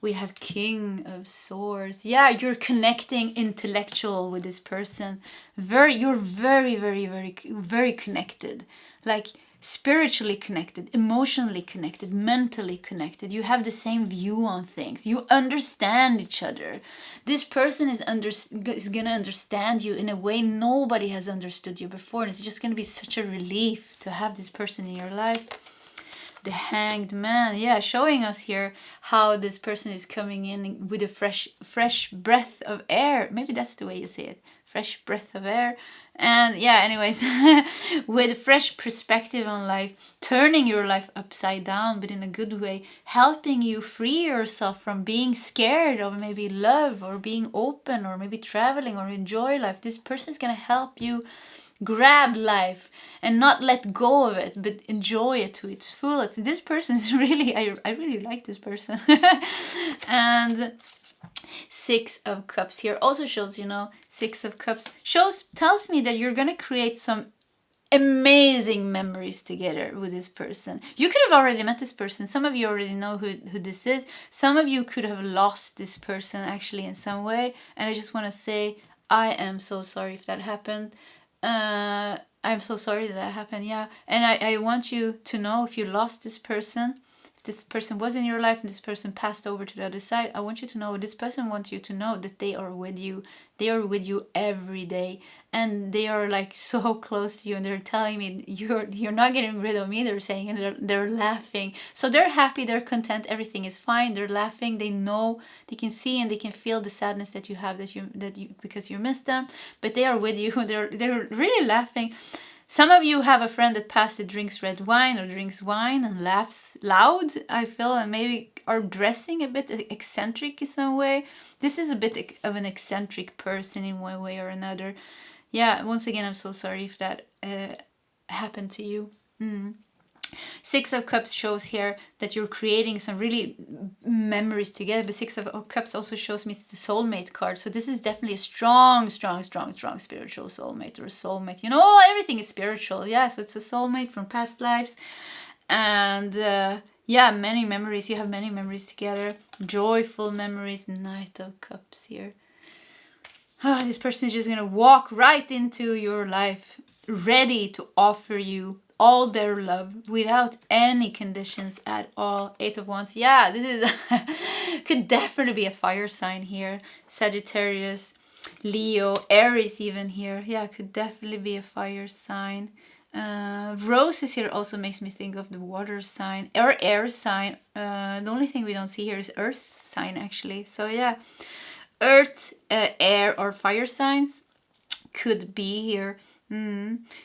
S1: We have King of Swords. Yeah, you're connecting intellectual with this person. You're very connected. Like spiritually connected, emotionally connected, mentally connected. You have the same view on things. You understand each other. This person is gonna understand you in a way nobody has understood you before. And it's just gonna be such a relief to have this person in your life. The Hanged Man, yeah, showing us here how this person is coming in with a fresh breath of air. Maybe that's the way you say it, fresh breath of air. And yeah, anyways, with a fresh perspective on life, turning your life upside down, but in a good way, helping you free yourself from being scared of maybe love or being open or maybe traveling or enjoy life. This person is gonna help you grab life and not let go of it, but enjoy it to its fullest. This person is really, I really like this person. And Six of Cups here also shows, you know, Six of Cups tells me that you're gonna create some amazing memories together with this person. You could have already met this person. Some of you already know who this is. Some of you could have lost this person actually in some way, and I just want to say I am so sorry if that happened. I'm so sorry that happened, yeah. And I want you to know, if you lost this person, if this person was in your life and this person passed over to the other side, I want you to know, this person wants you to know that they are with you. They are with you every day, and they are like so close to you, and they're telling me you're not getting rid of me, they're saying, and they're laughing. So they're happy, they're content, everything is fine, they're laughing, they know, they can see and they can feel the sadness that you have, that you because you missed them, but they are with you. They're really laughing. Some of you have a friend that passed that drinks red wine or drinks wine and laughs loud, I feel, and maybe are dressing a bit eccentric in some way. This is a bit of an eccentric person in one way or another. Yeah, once again, I'm so sorry if that happened to you. Six of Cups shows here that you're creating some really memories together, but Six of Cups also shows me the soulmate card. So this is definitely a strong spiritual soulmate or a soulmate. You know, everything is spiritual. Yeah, so it's a soulmate from past lives. And yeah, many memories. You have many memories together. Joyful memories. Knight of Cups here. This person is just going to walk right into your life, ready to offer you all their love without any conditions at all. Eight of Wands. Yeah, this is could definitely be a fire sign here. Sagittarius, Leo, Aries even here. Yeah, could definitely be a fire sign. Roses here also makes me think of the water sign or air sign. The only thing we don't see here is earth sign actually. So yeah, earth, air or fire signs could be here.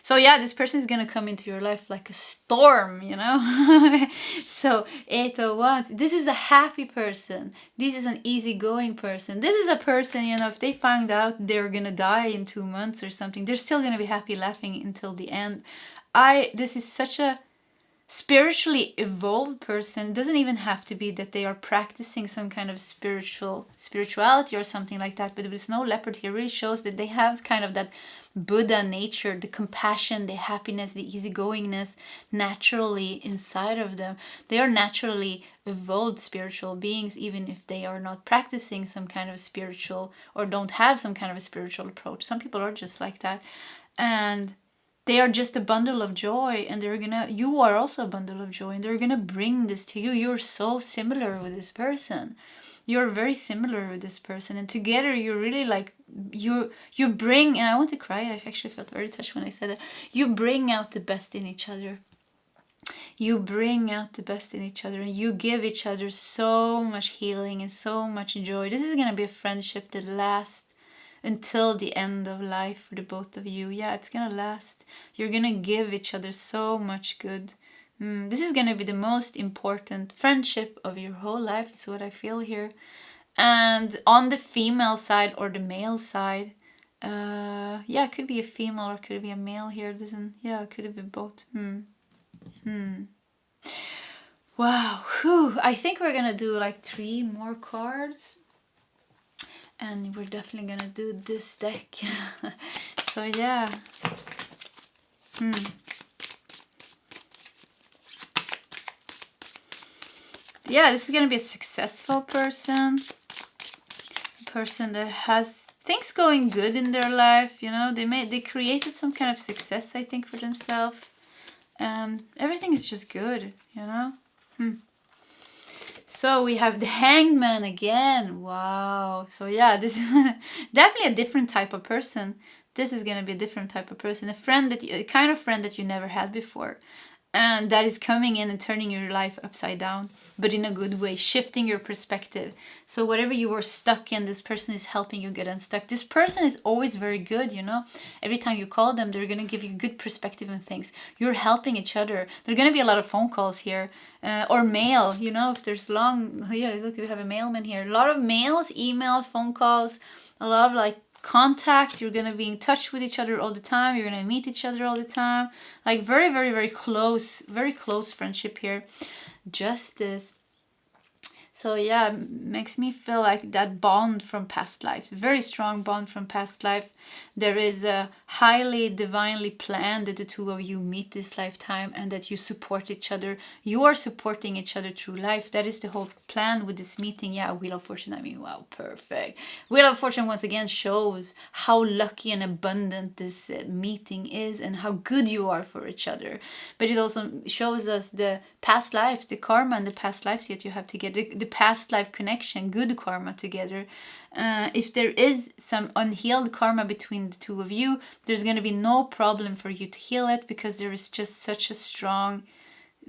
S1: So yeah, this person is gonna come into your life like a storm, you know. So 801, this is a happy person. This is an easygoing person. This is a person, you know, if they find out they're gonna die in 2 months or something, they're still gonna be happy laughing until the end. This is such a spiritually evolved person. It doesn't even have to be that they are practicing some kind of spirituality or something like that, but with Snow Leopard here really shows that they have kind of that Buddha nature, the compassion, the happiness, the easygoingness naturally inside of them. They are naturally evolved spiritual beings, even if they are not practicing some kind of spiritual or don't have some kind of a spiritual approach. Some people are just like that, and they are just a bundle of joy, and you are also a bundle of joy, and they're gonna bring this to you. You're so similar with this person. You're very similar with this person, and together you're really like, you bring, and I want to cry, I actually felt very touched when I said it. You bring out the best in each other. You bring out the best in each other, and you give each other so much healing and so much joy. This is gonna be a friendship that lasts until the end of life for the both of you. Yeah, it's gonna last. You're gonna give each other so much good. This is gonna be the most important friendship of your whole life. It's what I feel here. And on the female side or the male side, yeah, it could be a female or it could be a male here. It doesn't, yeah, it could be both. Wow. Whew. I think we're gonna do like 3 more cards. And we're definitely gonna do this deck. So yeah. Yeah, this is gonna be a successful person. A person that has things going good in their life, you know. They created some kind of success, I think, for themselves. Everything is just good, you know. So we have the Hanged Man again. Wow. So yeah, this is definitely a different type of person. This is going to be a different type of person. A kind of friend that you never had before. And that is coming in and turning your life upside down, but in a good way, shifting your perspective. So whatever you were stuck in, this person is helping you get unstuck. This person is always very good, you know. Every time you call them, they're going to give you good perspective on things. You're helping each other. There are going to be a lot of phone calls here, or mail, you know, if there's long, here, look, we have a mailman here. A lot of mails, emails, phone calls, a lot of like contact. You're gonna be in touch with each other all the time. You're gonna meet each other all the time. Like very, very, very close friendship here. Justice. So yeah, makes me feel like that bond from past lives, very strong bond from past life. There is a highly divinely planned that the two of you meet this lifetime and that you support each other. You are supporting each other through life. That is the whole plan with this meeting. Yeah, Wheel of Fortune, I mean, wow, perfect. Wheel of Fortune once again shows how lucky and abundant this meeting is and how good you are for each other. But it also shows us the past lives, the karma and the past lives that you have together, the past life connection, good karma together. If there is some unhealed karma between the two of you, there's going to be no problem for you to heal it because there is just such a strong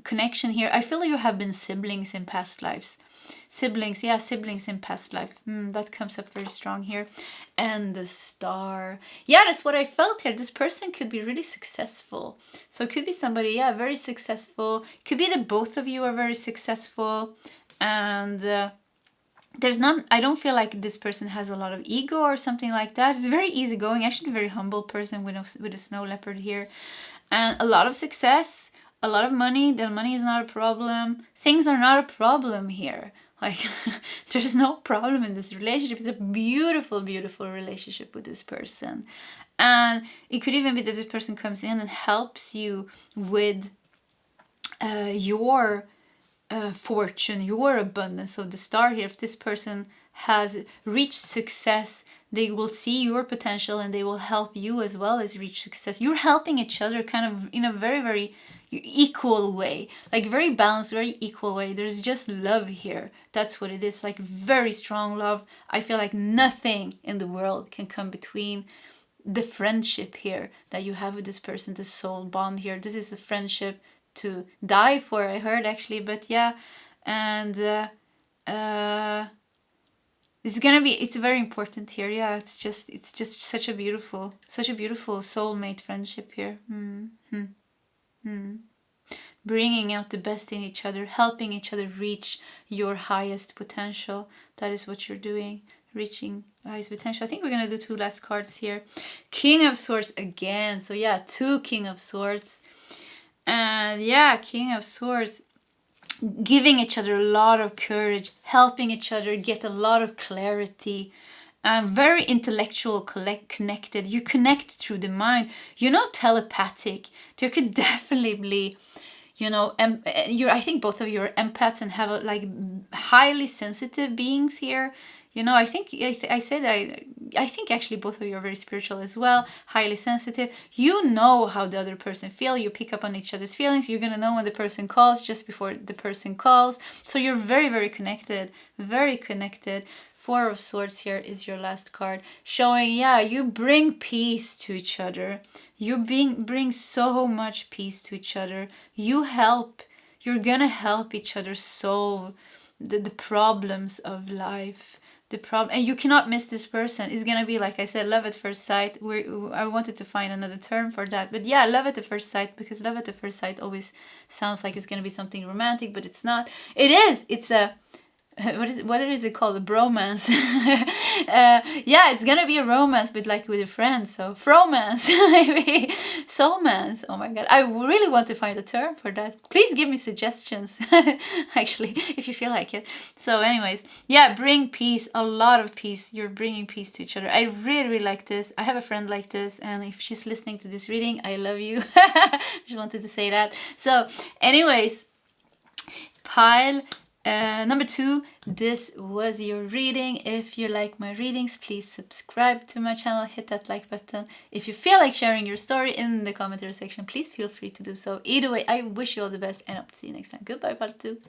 S1: connection here. I feel like you have been siblings in past lives. Siblings in past life. That comes up very strong here. And the Star. Yeah, that's what I felt here. This person could be really successful. So it could be somebody, yeah, very successful. Could be that both of you are very successful. And I don't feel like this person has a lot of ego or something like that. It's very easygoing, actually a very humble person with a Snow Leopard here. And a lot of success, a lot of money. The money is not a problem. Things are not a problem here. Like, there's no problem in this relationship. It's a beautiful, beautiful relationship with this person. And it could even be that this person comes in and helps you with your fortune, your abundance. So the Star here, if this person has reached success, they will see your potential and they will help you as well as reach success. You're helping each other kind of in a very, very equal way, like very balanced, very equal way. There's just love here. That's what it is, like very strong love. I feel like nothing in the world can come between the friendship here that you have with this person, the soul bond here. This is a friendship to die for, I heard actually, but yeah. And it's very important here. Yeah, it's just such a beautiful soulmate friendship here. Bringing out the best in each other, helping each other reach your highest potential. That is what you're doing, reaching highest potential. I think we're gonna do 2 last cards here. King of Swords again. So yeah, 2 King of Swords. And yeah, King of Swords, giving each other a lot of courage, helping each other get a lot of clarity. Very intellectual, connected. You connect through the mind. You're not telepathic. There could definitely be, you know, I think both of you are empaths and have like highly sensitive beings here. You know, I think I think actually both of you are very spiritual as well, highly sensitive. You know how the other person feels. You pick up on each other's feelings. You're gonna know when the person calls just before the person calls. So you're very, very connected, very connected. 4 of Swords here is your last card, showing, yeah, you bring peace to each other. You bring so much peace to each other. You're gonna help each other solve the problems of life. And you cannot miss this person. It's gonna be, like I said, love at first sight. I wanted to find another term for that, but yeah, love at the first sight, because love at the first sight always sounds like it's gonna be something romantic, but it's not. It is. It's a what is it called? A bromance. Yeah, it's gonna be a romance, but like with a friend. So fromance, maybe soulmance. Oh my god, I really want to find a term for that. Please give me suggestions. Actually, if you feel like it. So, anyways, yeah, bring peace, a lot of peace. You're bringing peace to each other. I really, really like this. I have a friend like this, and if she's listening to this reading, I love you. Just wanted to say that. So, anyways, pile. Number 2, this was your reading. If you like my readings, please subscribe to my channel, hit that like button. If you feel like sharing your story in the commentary section, please feel free to do so. Either way, I wish you all the best, and I'll see you next time. Goodbye, pile 2.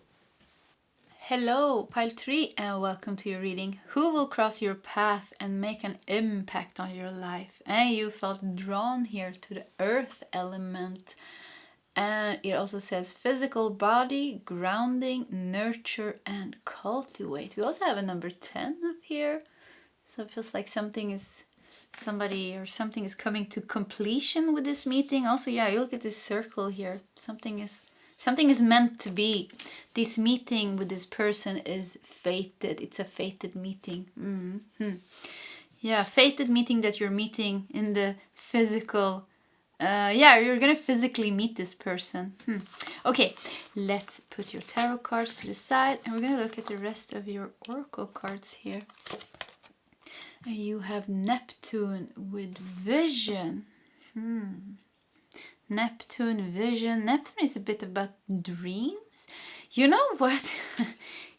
S1: Hello, pile 3, and welcome to your reading. Who will cross your path and make an impact on your life? And you felt drawn here to the earth element. And it also says physical body, grounding, nurture, and cultivate. We also have a number 10 up here. So it feels like something is coming to completion with this meeting. Also, yeah, you look at this circle here. Something is meant to be. This meeting with this person is fated. It's a fated meeting. Yeah, fated meeting that you're meeting in the physical. Yeah, you're gonna physically meet this person. Okay, let's put your tarot cards to the side, and we're gonna look at the rest of your oracle cards here. You have Neptune with vision. Neptune, vision. Neptune is a bit about dreams. You know what?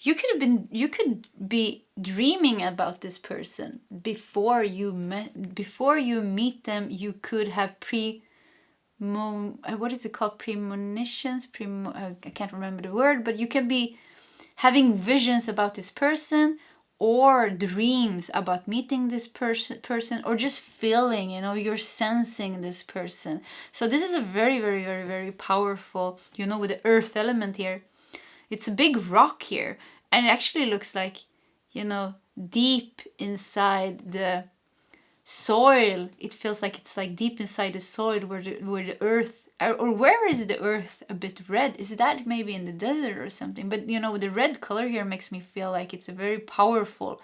S1: You could be dreaming about this person before you meet them. You could have what is it called? Premonitions? I can't remember the word, but you can be having visions about this person, or dreams about meeting this person, or just feeling, you're sensing this person. So this is a very, very, very, very powerful, with the earth element here. It's a big rock here, and it actually looks like, deep inside the soil. It feels like it's like deep inside the soil where the earth, or where is the earth a bit red? Is that maybe in the desert or something? But the red color here makes me feel like it's a very powerful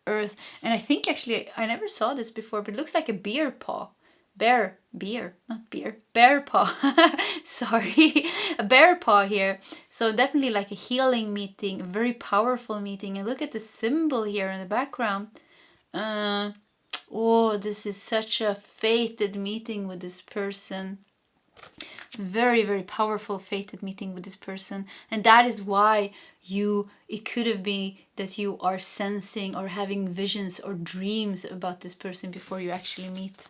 S1: earth. And I think actually I never saw this before, but it looks like a bear paw. Bear paw. Sorry, a bear paw here. So definitely like a healing meeting, a very powerful meeting. And look at the symbol here in the background. Oh, this is such a fated meeting with this person. Very, very powerful fated meeting with this person. And that is why it could have been that you are sensing or having visions or dreams about this person before you actually meet.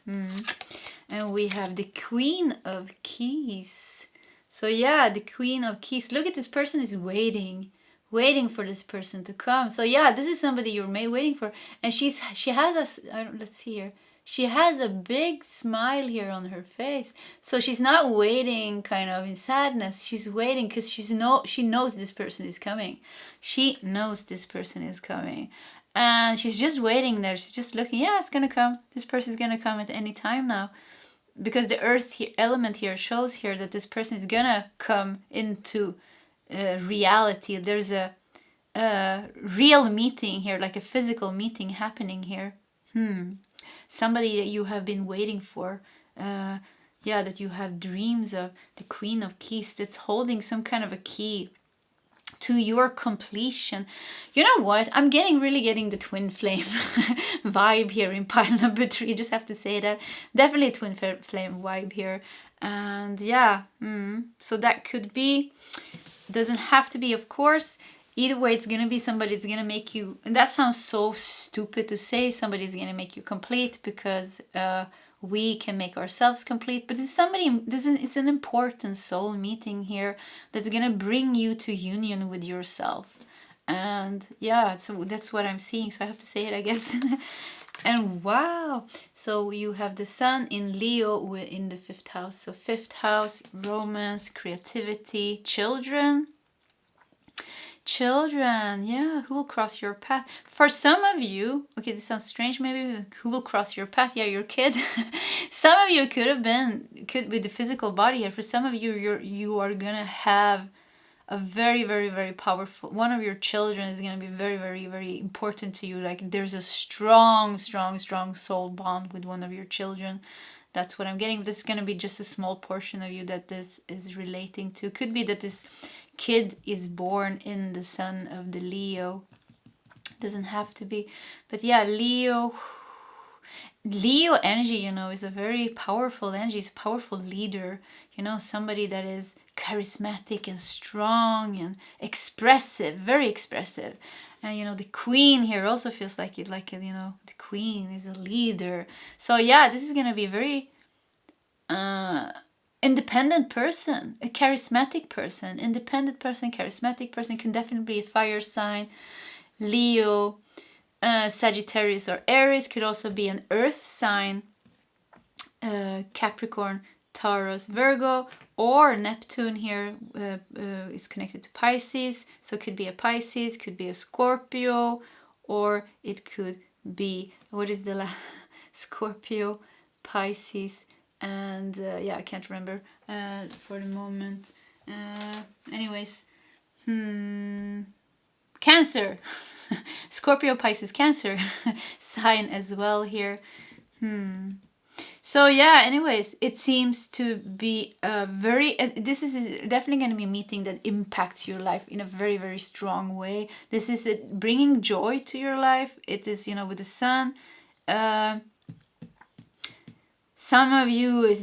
S1: And we have the Queen of Keys. So yeah, the Queen of Keys. Look at this person is waiting for this person to come. So yeah, this is somebody you're waiting for, and she has us. Let's see here. she has a big smile here on her face. So she's not waiting kind of in sadness. She's waiting because she knows this person is coming. She knows this person is coming. And she's just waiting there. She's just looking, yeah, it's going to come. This person is going to come at any time now. Because the earth element here shows here that this person is going to come into reality. There's a real meeting here, like a physical meeting happening here. Somebody that you have been waiting for, that you have dreams of, the Queen of Keys, that's holding some kind of a key to your completion. You know what? I'm really getting the twin flame vibe here in pile number 3. Just have to say that. Definitely a twin flame vibe here. And yeah, so that could be, doesn't have to be, of course. Either way, it's going to be somebody that's going to make you, and that sounds so stupid to say, somebody's going to make you complete, because we can make ourselves complete. But it's it's an important soul meeting here that's going to bring you to union with yourself. And yeah, so that's what I'm seeing. So I have to say it, I guess. And wow, so you have the sun in Leo in the 5th house. So 5th house, romance, creativity, children. Children, yeah, who will cross your path? For some of you, okay, this sounds strange maybe, who will cross your path? Yeah, your kid. Some of you could be the physical body here. For some of you, you are gonna have a very, very, very powerful, one of your children is gonna be very, very, very important to you. Like there's a strong, strong, strong soul bond with one of your children. That's what I'm getting. This is gonna be just a small portion of you that this is relating to. Could be that this kid is born in the sun of the Leo. Doesn't have to be, but yeah, Leo energy, is a very powerful energy. It's a powerful leader, somebody that is charismatic and strong and expressive, very expressive. And the queen here also feels like it, the queen is a leader. So yeah, this is gonna be very independent person, a charismatic person. Independent person, charismatic person, can definitely be a fire sign. Leo, Sagittarius or Aries, could also be an earth sign. Capricorn, Taurus, Virgo, or Neptune here is connected to Pisces. So it could be a Pisces, could be a Scorpio, or it could be, what is the last? Scorpio, Pisces, and I can't remember for the moment. Anyways, Cancer. Scorpio, Pisces, Cancer sign as well here. So yeah, anyways, it seems to be a very, this is definitely going to be a meeting that impacts your life in a very, very strong way. This is bringing joy to your life. It is, with the sun. Some of you this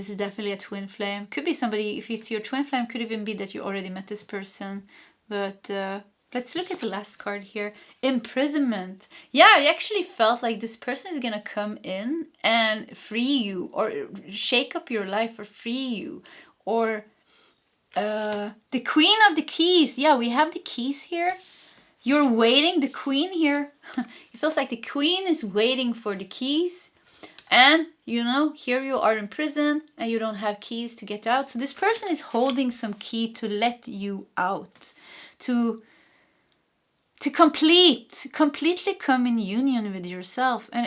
S1: is definitely a twin flame. Could be somebody, if it's your twin flame, could even be that you already met this person. But let's look at the last card here. Imprisonment. Yeah, I actually felt like this person is going to come in and free you, or shake up your life, or free you. Or the Queen of the Keys. Yeah, we have the keys here. You're waiting, the Queen here. It feels like the Queen is waiting for the keys. And, here you are in prison and you don't have keys to get out. So this person is holding some key to let you out. To completely come in union with yourself. And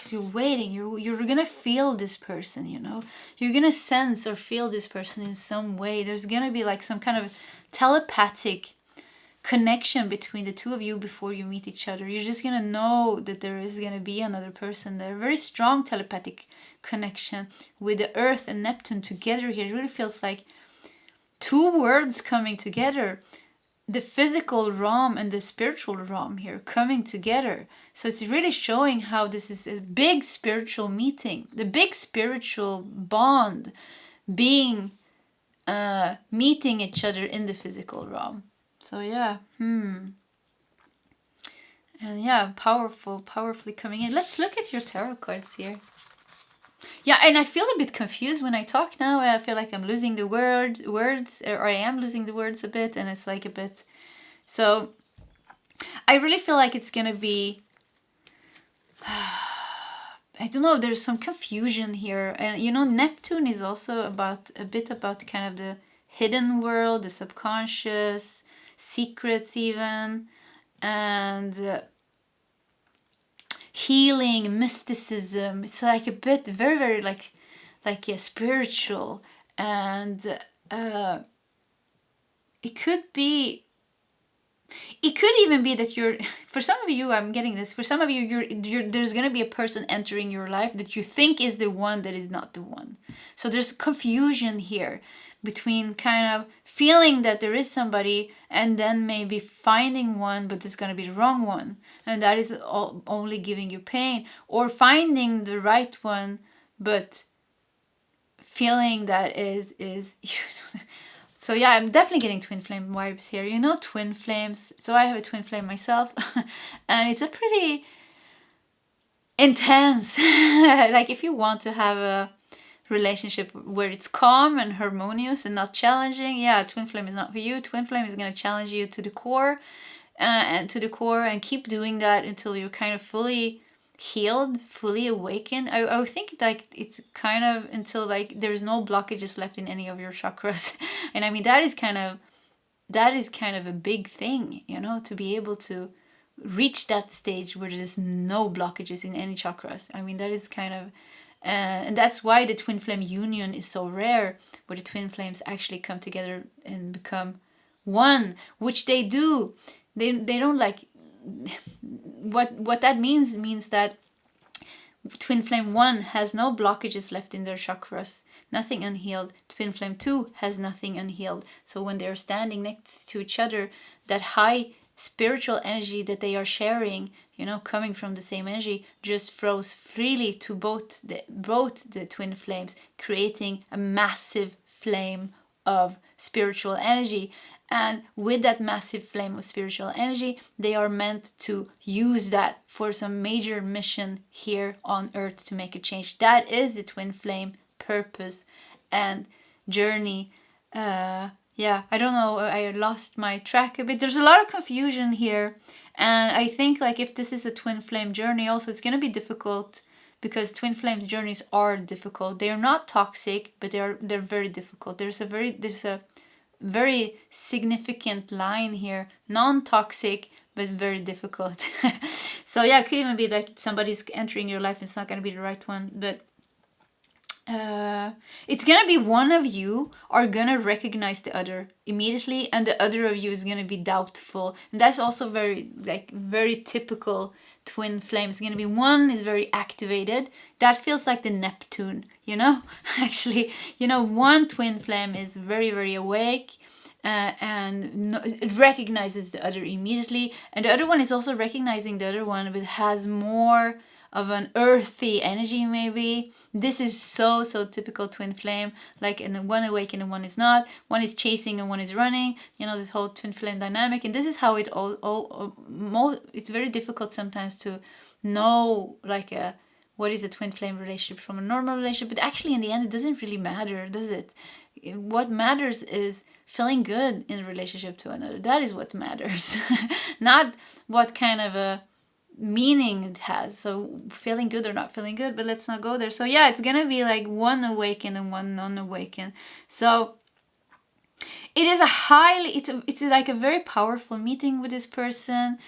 S1: you're waiting. You're going to feel this person, You're going to sense or feel this person in some way. There's going to be like some kind of telepathic connection between the two of you before you meet each other. You're just gonna know that there is gonna be another person there. Very strong telepathic connection with the Earth and Neptune together here. It really feels like two worlds coming together. The physical realm and the spiritual realm here coming together. So it's really showing how this is a big spiritual meeting. The big spiritual bond being meeting each other in the physical realm. So yeah, and yeah, powerfully coming in. Let's look at your tarot cards here. Yeah, and I feel a bit confused when I talk now. I feel like I'm losing the words, or I am losing the words a bit, and it's like a bit. So I really feel like it's gonna be I don't know, there's some confusion here. And you know, Neptune is also about a bit about kind of the hidden world, the subconscious, secrets even, and healing, mysticism. It's like a bit very, very like a spiritual, and it could even be that you're, for some of you, I'm getting this, for some of you, there's going to be a person entering your life that you think is the one that is not the one. So there's confusion here between kind of feeling that there is somebody and then maybe finding one, but it's going to be the wrong one. And that is only giving you pain. Or finding the right one, but feeling that is So yeah, I'm definitely getting twin flame vibes here. You know, twin flames. So I have a twin flame myself. And it's a pretty intense. Like if you want to have a relationship where it's calm and harmonious and not challenging, yeah, twin flame is not for you. Twin flame is going to challenge you to the core. And keep doing that until you're kind of fully healed, fully awakened. I would think like it's kind of until like there's no blockages left in any of your chakras. And I mean that is kind of a big thing, you know, to be able to reach that stage where there's no blockages in any chakras. I mean that is kind of and that's why the twin flame union is so rare, where the twin flames actually come together and become one, which they do. They don't like what that means that twin flame 1 has no blockages left in their chakras, nothing unhealed. Twin flame 2 has nothing unhealed. So when they're standing next to each other, that high spiritual energy that they are sharing, you know, coming from the same energy, just flows freely to both the twin flames, creating a massive flame of spiritual energy. And with that massive flame of spiritual energy, they are meant to use that for some major mission here on earth to make a change. That is the twin flame purpose and journey. Yeah, I don't know, I lost my track a bit. There's a lot of confusion here. And I think like if this is a twin flame journey also, it's going to be difficult, because twin flames journeys are difficult. They're not toxic, but they're very difficult. There's a very significant line here, non-toxic but very difficult. So yeah, it could even be that somebody's entering your life and it's not going to be the right one, but it's going to be one of you are going to recognize the other immediately, and the other of you is going to be doubtful. And that's also very typical twin flame. It's going to be one is very activated. That feels like the Neptune, you know. Actually, you know, one twin flame is very, very awake, and it recognizes the other immediately, and the other one is also recognizing the other one, but has more of an earthy energy maybe. This is so typical twin flame, like, and one awake and one is not, one is chasing and one is running, you know, this whole twin flame dynamic. And this is how it it's very difficult sometimes to know like what is a twin flame relationship from a normal relationship. But actually in the end it doesn't really matter, does it? What matters is feeling good in a relationship to another. That is what matters. Not what kind of a meaning it has. So feeling good or not feeling good, but let's not go there. So yeah, it's gonna be like one awakened and one non-awakened. So it is it's like a very powerful meeting with this person.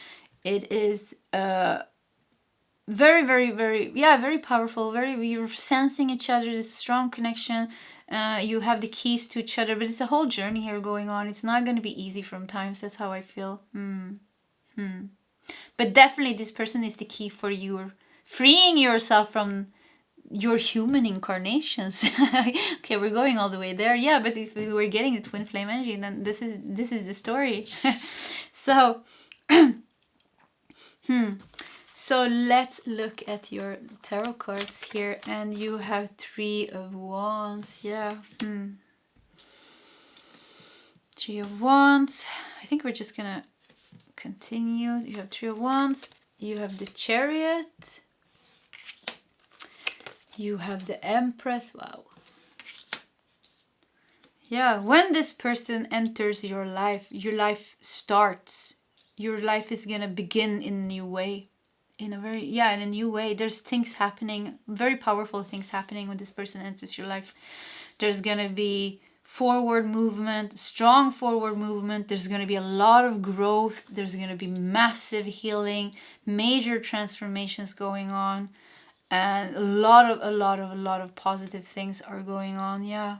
S1: It is very, very, very, yeah, very powerful. You're sensing each other. There's a strong connection. You have the keys to each other, but it's a whole journey here going on. It's not going to be easy from times. That's how I feel. But definitely this person is the key for you freeing yourself from your human incarnations. Okay, we're going all the way there. Yeah, but if we were getting the twin flame energy, then this is the story. So so let's look at your tarot cards here, and you have 3 of Wands. Yeah. 3 of Wands. I think we're just gonna continue. You have 3 of Wands. You have the Chariot. You have the Empress. Wow. Yeah, when this person enters your life starts. Your life is gonna begin in a new way. in a very, yeah, in a new way. There's things happening, very powerful things happening when this person enters your life. There's gonna be forward movement, strong forward movement. There's going to be a lot of growth. There's going to be massive healing, major transformations going on, and a lot of positive things are going on. Yeah.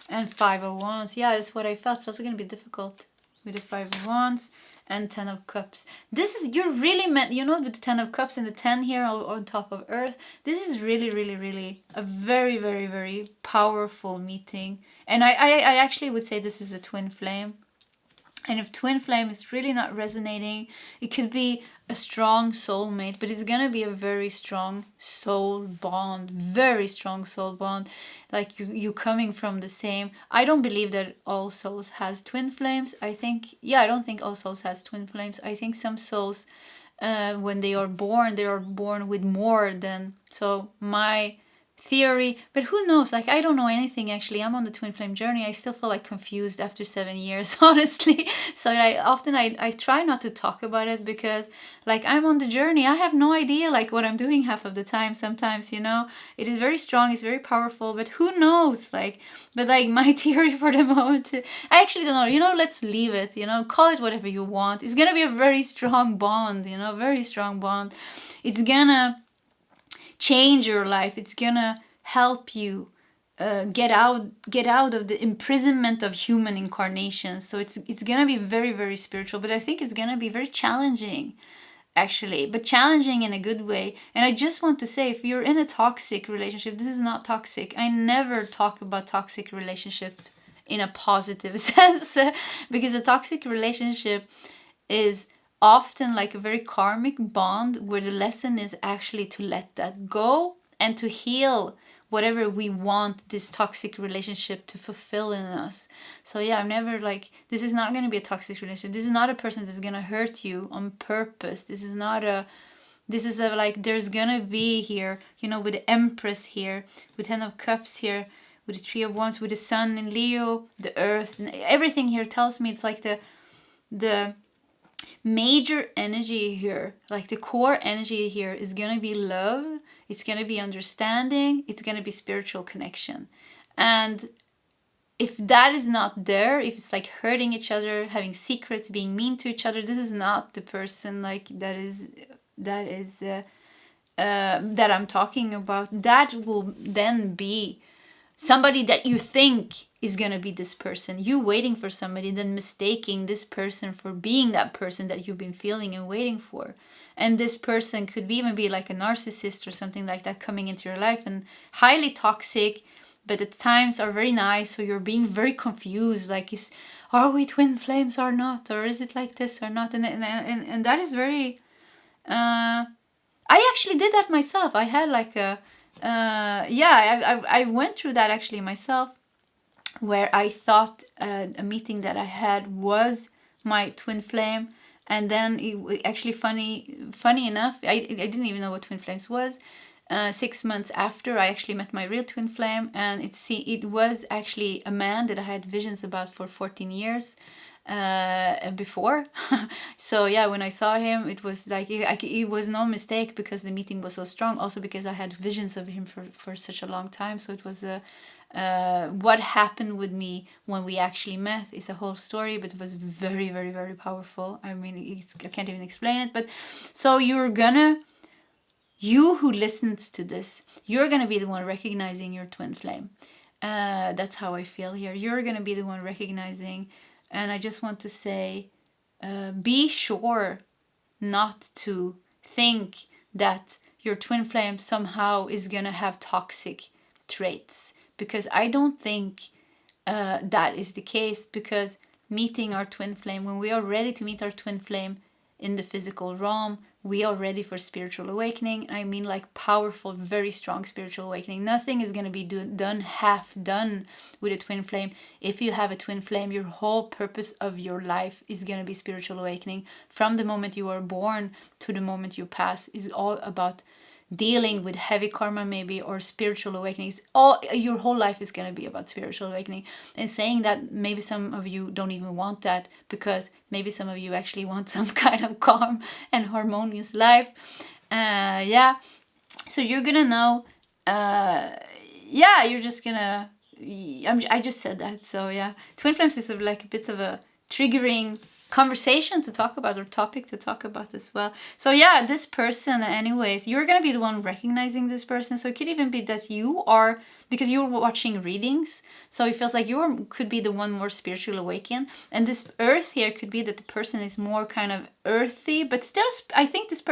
S1: And 5 of Wands. Yeah, that's what I felt. It's also going to be difficult with the 5 of Wands and 10 of Cups. This is, you're really meant, you know, with the 10 of Cups and the 10 here on top of Earth, this is really a very powerful meeting. And I actually would say this is a twin flame. And if twin flame is really not resonating, it could be a strong soulmate, but it's going to be a very strong soul bond, very strong soul bond. Like you coming from the same. I don't believe that all souls has twin flames. I think, yeah, I don't think all souls has twin flames. I think some souls, when they are born with more than, so my theory, but who knows, like I don't know anything actually. I'm on the twin flame journey. I still feel like confused after 7 years, honestly. So I try not to talk about it, because like I'm on the journey. I have no idea like what I'm doing half of the time sometimes, you know. It is very strong, it's very powerful, but who knows, like, but like my theory for the moment, I actually don't know, you know. Let's leave it, you know, call it whatever you want. It's gonna be a very strong bond, you know, very strong bond. It's gonna change your life. It's gonna help you get out of the imprisonment of human incarnations. So it's gonna be very spiritual, but I think it's gonna be very challenging actually, but challenging in a good way. And I just want to say, if you're in a toxic relationship, this is not toxic. I never talk about toxic relationship in a positive sense, because a toxic relationship is often like a very karmic bond, where the lesson is actually to let that go and to heal whatever we want this toxic relationship to fulfill in us. So yeah, I'm never like, this is not going to be a toxic relationship. This is not a person that's going to hurt you on purpose. This is like, there's going to be here, you know, with the Empress here, with 10 of Cups here, with the 3 of Wands, with the Sun in Leo, the Earth, and everything here tells me it's like the major energy here, like the core energy here, is going to be love. It's going to be understanding. It's going to be spiritual connection. And if that is not there, if it's like hurting each other, having secrets, being mean to each other, this is not the person like that I'm talking about. That will then be somebody that you think is going to be this person. You waiting for somebody, then mistaking this person for being that person that you've been feeling and waiting for. And this person could even be like a narcissist or something like that coming into your life, and highly toxic, but at times are very nice. So you're being very confused, like, are we twin flames or not? Or is it like this or not? And that is very... I actually did that myself. I had like a... I went through that actually myself, where I thought a meeting that I had was my twin flame, and then it actually funny enough, I didn't even know what twin flames was. 6 months after, I actually met my real twin flame, and it was actually a man that I had visions about for 14 years before. So yeah, when I saw him, it was like it was no mistake, because the meeting was so strong. Also because I had visions of him for such a long time. So it was what happened with me when we actually met is a whole story, but it was very powerful. I mean, I can't even explain it. But so you who listens to this, you're gonna be the one recognizing your twin flame. That's how I feel here. You're gonna be the one recognizing. And I just want to say, be sure not to think that your twin flame somehow is going to have toxic traits. Because I don't think that is the case. Because meeting our twin flame, when we are ready to meet our twin flame in the physical realm, we are ready for spiritual awakening. I mean, like powerful, very strong spiritual awakening. Nothing is going to be half done with a twin flame. If you have a twin flame, your whole purpose of your life is going to be spiritual awakening. From the moment you are born to the moment you pass is all about dealing with heavy karma maybe, or spiritual awakenings. All your whole life is going to be about spiritual awakening. And saying that, maybe some of you don't even want that, because maybe some of you actually want some kind of calm and harmonious life. Yeah, so you're gonna know, yeah, you're just gonna, I just said that. So yeah, twin flames is like a bit of a triggering conversation to talk about, or topic to talk about as well. So yeah, this person, anyways, you're gonna be the one recognizing this person. So it could even be that you are, because you're watching readings, so it feels like you could be the one more spiritually awakened. And this earth here could be that the person is more kind of earthy, but still I think this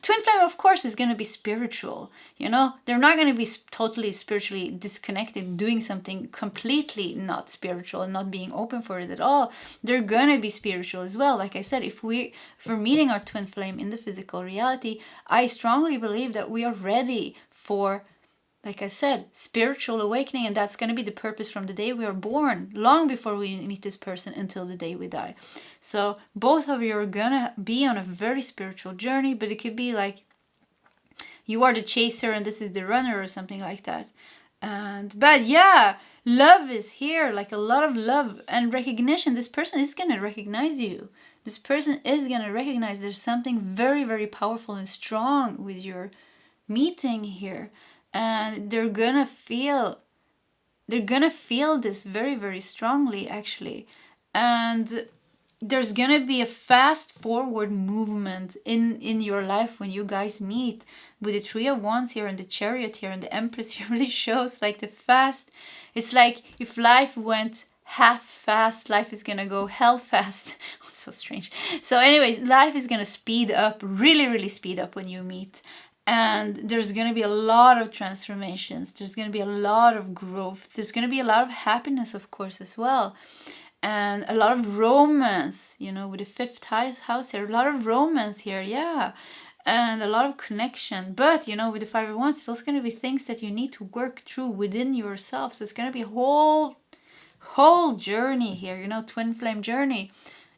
S1: twin flame, of course, is going to be spiritual. You know, they're not going to be totally spiritually disconnected, doing something completely not spiritual and not being open for it at all. They're going to be spiritual as well. Like I said, if we're meeting our twin flame in the physical reality, I strongly believe that we are ready for, like I said, spiritual awakening. And that's going to be the purpose from the day we are born, long before we meet this person, until the day we die. So both of you are going to be on a very spiritual journey, but it could be like you are the chaser and this is the runner, or something like that. But yeah, love is here, like a lot of love and recognition. This person is going to recognize you. This person is going to recognize there's something very, very powerful and strong with your meeting here. And they're gonna feel this very, very strongly, actually. And there's gonna be a fast forward movement in your life when you guys meet. With the Three of Wands here, and the Chariot here, and the Empress here, really shows like the fast. It's like if life went half fast, life is gonna go hell fast. So strange. So anyways, life is gonna speed up, really, really speed up when you meet. And there's going to be a lot of transformations. There's going to be a lot of growth. There's going to be a lot of happiness, of course, as well. And a lot of romance, you know, with the fifth house here. A lot of romance here, yeah. And a lot of connection. But, you know, with the Five of Wands, it's also going to be things that you need to work through within yourself. So it's going to be a whole journey here, you know, twin flame journey.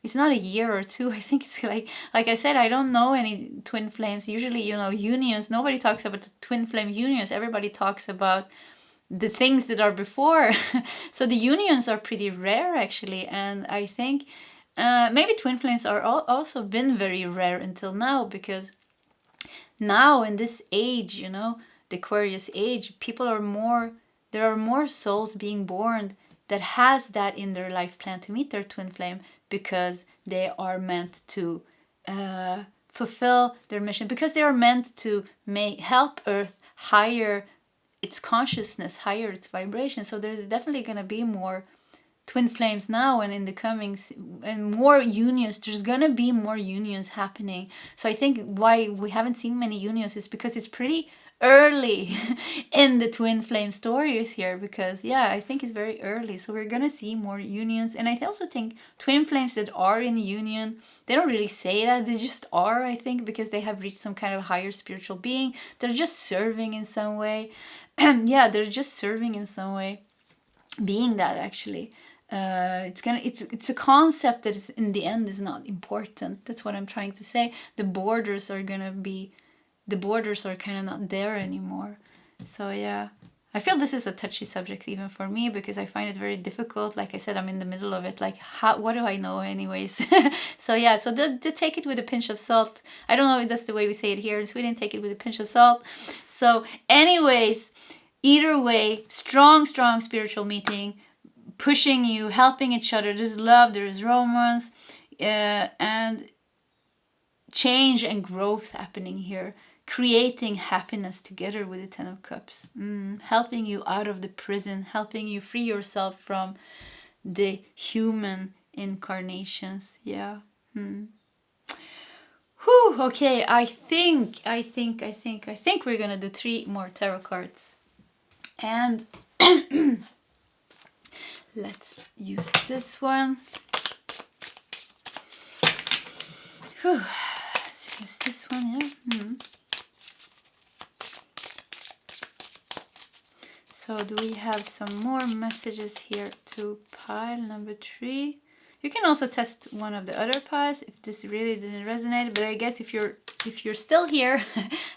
S1: It's not a year or two. I think it's like I said, I don't know any twin flames. Usually, you know, unions. Nobody talks about the twin flame unions. Everybody talks about the things that are before. So the unions are pretty rare, actually. And I think maybe twin flames are also been very rare until now, because now in this age, you know, the Aquarius age, there are more souls being born that has that in their life plan to meet their twin flame, because they are meant to fulfill their mission, because they are meant to help Earth higher its consciousness, higher its vibration. So there's definitely going to be more twin flames now, and in the coming, and more unions. There's going to be more unions happening. So I think why we haven't seen many unions is because it's pretty early in the twin flame stories here, because yeah, I think it's very early. So we're gonna see more unions. And I also think twin flames that are in union, they don't really say that, they just are, I think, because they have reached some kind of higher spiritual being. They're just serving in some way. Yeah, they're just serving in some way, being that, actually. It's a concept that is, in the end, is not important. That's what I'm trying to say. The borders are kind of not there anymore. So yeah, I feel this is a touchy subject even for me, because I find it very difficult. Like I said, I'm in the middle of it. Like, what do I know anyways? So yeah, so to take it with a pinch of salt. I don't know if that's the way we say it here in Sweden. Take it with a pinch of salt. So anyways, either way, strong spiritual meeting, pushing you, helping each other. There's love, there's romance, and change and growth happening here. Creating happiness together with the Ten of Cups. Helping you out of the prison, helping you free yourself from the human incarnations. Yeah. Whew, okay, I think we're gonna do 3 more tarot cards. And let's use this one. Whew. Let's use this one, yeah. So do we have some more messages here to pile number 3? You can also test one of the other piles if this really didn't resonate. But I guess if you're still here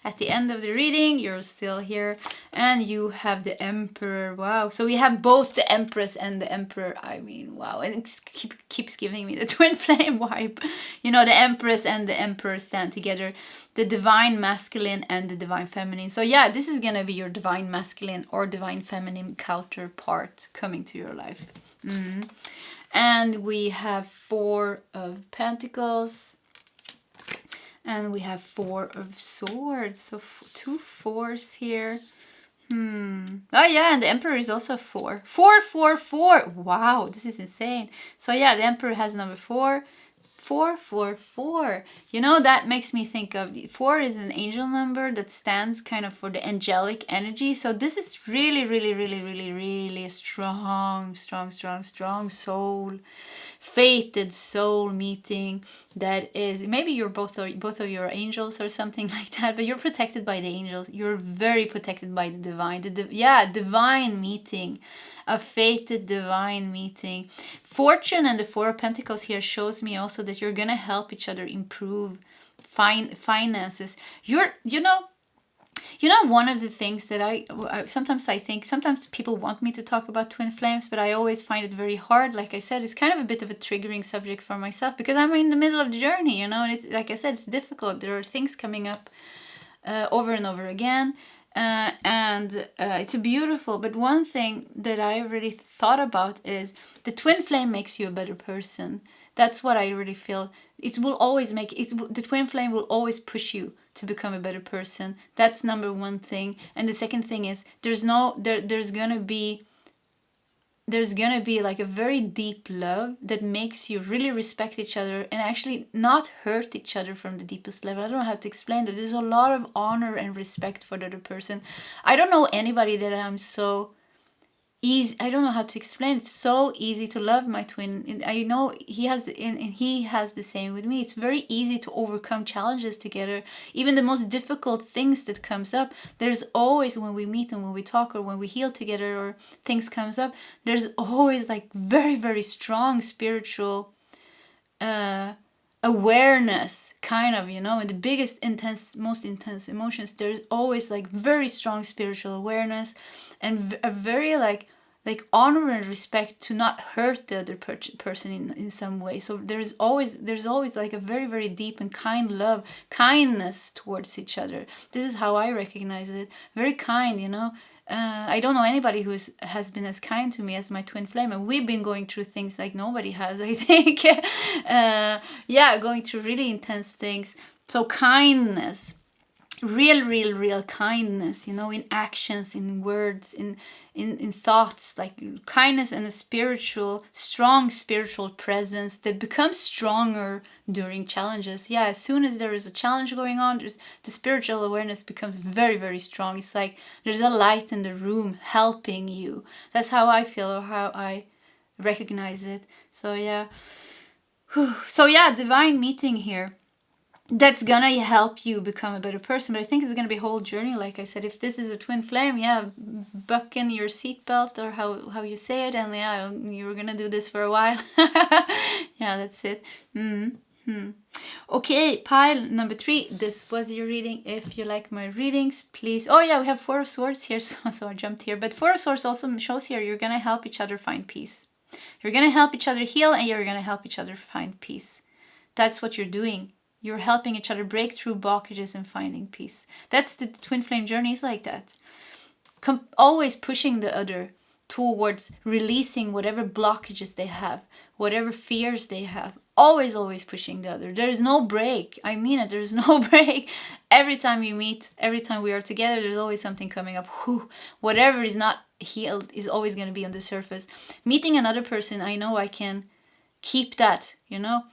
S1: at the end of the reading, you're still here, and you have the Emperor. Wow! So we have both the Empress and the Emperor. I mean, wow! And it keeps giving me the twin flame vibe. You know, the Empress and the Emperor stand together. The divine masculine and the divine feminine. So yeah, this is gonna be your divine masculine or divine feminine counterpart coming to your life. And we have 4 of Pentacles. And we have 4 of Swords. So 2 4s here. Oh yeah, and the Emperor is also 4. 4, 4, 4. Wow, this is insane. So yeah, the Emperor has number 4. 4, 4, 4. You know, that makes me think of 4 is an angel number that stands kind of for the angelic energy. So this is really, really, really, really, really a strong soul, fated soul meeting. That is, maybe you're both of your angels or something like that, but you're protected by the angels. You're very protected by the divine. Divine meeting. A fated divine meeting. Fortune and the 4 of Pentacles here shows me also that you're gonna help each other improve finances. You know one of the things that I sometimes people want me to talk about twin flames, but I always find it very hard. Like I said, it's kind of a bit of a triggering subject for myself because I'm in the middle of the journey, you know, and it's, like I said, it's difficult. There are things coming up over and over again. And it's beautiful, but one thing that I really thought about is the twin flame makes you a better person. That's what I really feel. It will always the twin flame will always push you to become a better person. That's number one thing. And the second thing is there's gonna be like a very deep love that makes you really respect each other and actually not hurt each other from the deepest level. I don't know how to explain that. There's a lot of honor and respect for the other person. I don't know anybody that I'm so easy. I don't know how to explain. It's so easy to love my twin. I know he has the same with me. It's very easy to overcome challenges together. Even the most difficult things that comes up, there's always, when we meet and when we talk or when we heal together or things comes up, there's always like very, very strong spiritual awareness, kind of, you know, and the most intense emotions. There's always like very strong spiritual awareness and a very like honor and respect to not hurt the other person in some way. So there's always like a very, very deep and kindness towards each other. This is how I recognize it. Very kind, you know. I don't know anybody who has been as kind to me as my twin flame, and we've been going through things like nobody has, I think. Going through really intense things. So kindness, real kindness, you know, in actions, in words, in thoughts, like kindness and a strong spiritual presence that becomes stronger during challenges. Yeah, as soon as there is a challenge going on, the spiritual awareness becomes very, very strong. It's like there's a light in the room helping you. That's how I feel, or how I recognize it. So yeah. Divine meeting here. That's gonna help you become a better person, but I think it's gonna be a whole journey. Like I said, if this is a twin flame, buckle your seatbelt, or how you say it, and you're gonna do this for a while. Yeah, that's it. Okay, pile number 3. This was your reading. If you like my readings, please. Oh yeah, we have 4 of Swords here, so I jumped here. But 4 of Swords also shows here you're gonna help each other find peace. You're gonna help each other heal, and you're gonna help each other find peace. That's what you're doing. You're helping each other break through blockages and finding peace. That's the twin flame journey, is like that. Always pushing the other towards releasing whatever blockages they have, whatever fears they have. Always pushing the other. There's no break. I mean it, there's no break. Every time we meet, every time we are together, there's always something coming up. Whatever is not healed is always going to be on the surface. Meeting another person, I know I can keep that, you know.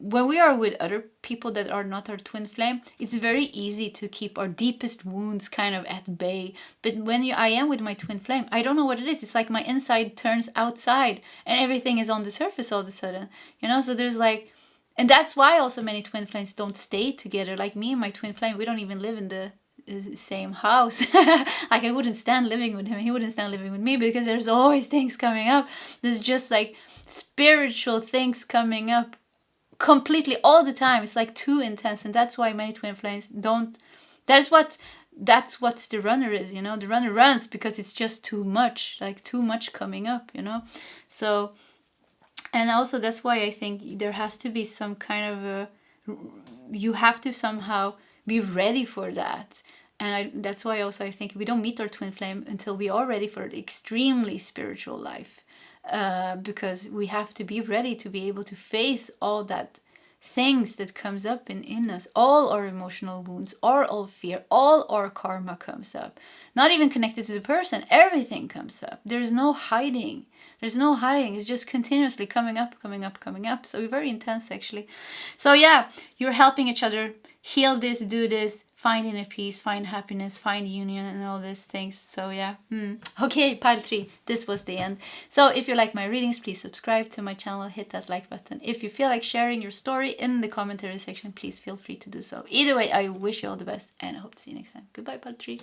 S1: When we are with other people that are not our twin flame, it's very easy to keep our deepest wounds kind of at bay. But when I am with my twin flame, I don't know what it is. It's like my inside turns outside and everything is on the surface all of a sudden. You know, so there's like, and that's why also many twin flames don't stay together. Like me and my twin flame, we don't even live in the same house. Like I wouldn't stand living with him, he wouldn't stand living with me, because there's always things coming up. There's just like spiritual things coming up completely all the time. It's like too intense, and that's why many twin flames don't. That's what the runner is, you know. The runner runs because it's just too much, like too much coming up, you know. So, and also that's why I think there has to be some kind of a, you have to somehow be ready for that. And that's why also I think we don't meet our twin flame until we are ready for an extremely spiritual life, because we have to be ready to be able to face all that things that comes up in us, all our emotional wounds, all fear, all our karma comes up. Not even connected to the person, everything comes up. There's no hiding. There's no hiding. It's just continuously coming up. So very intense, actually. So yeah, you're helping each other heal this, do this, find inner peace, find happiness, find union, and all these things. So yeah. Okay, pile 3. This was the end. So if you like my readings, please subscribe to my channel, hit that like button. If you feel like sharing your story in the commentary section, please feel free to do so. Either way, I wish you all the best, and I hope to see you next time. Goodbye, pile 3.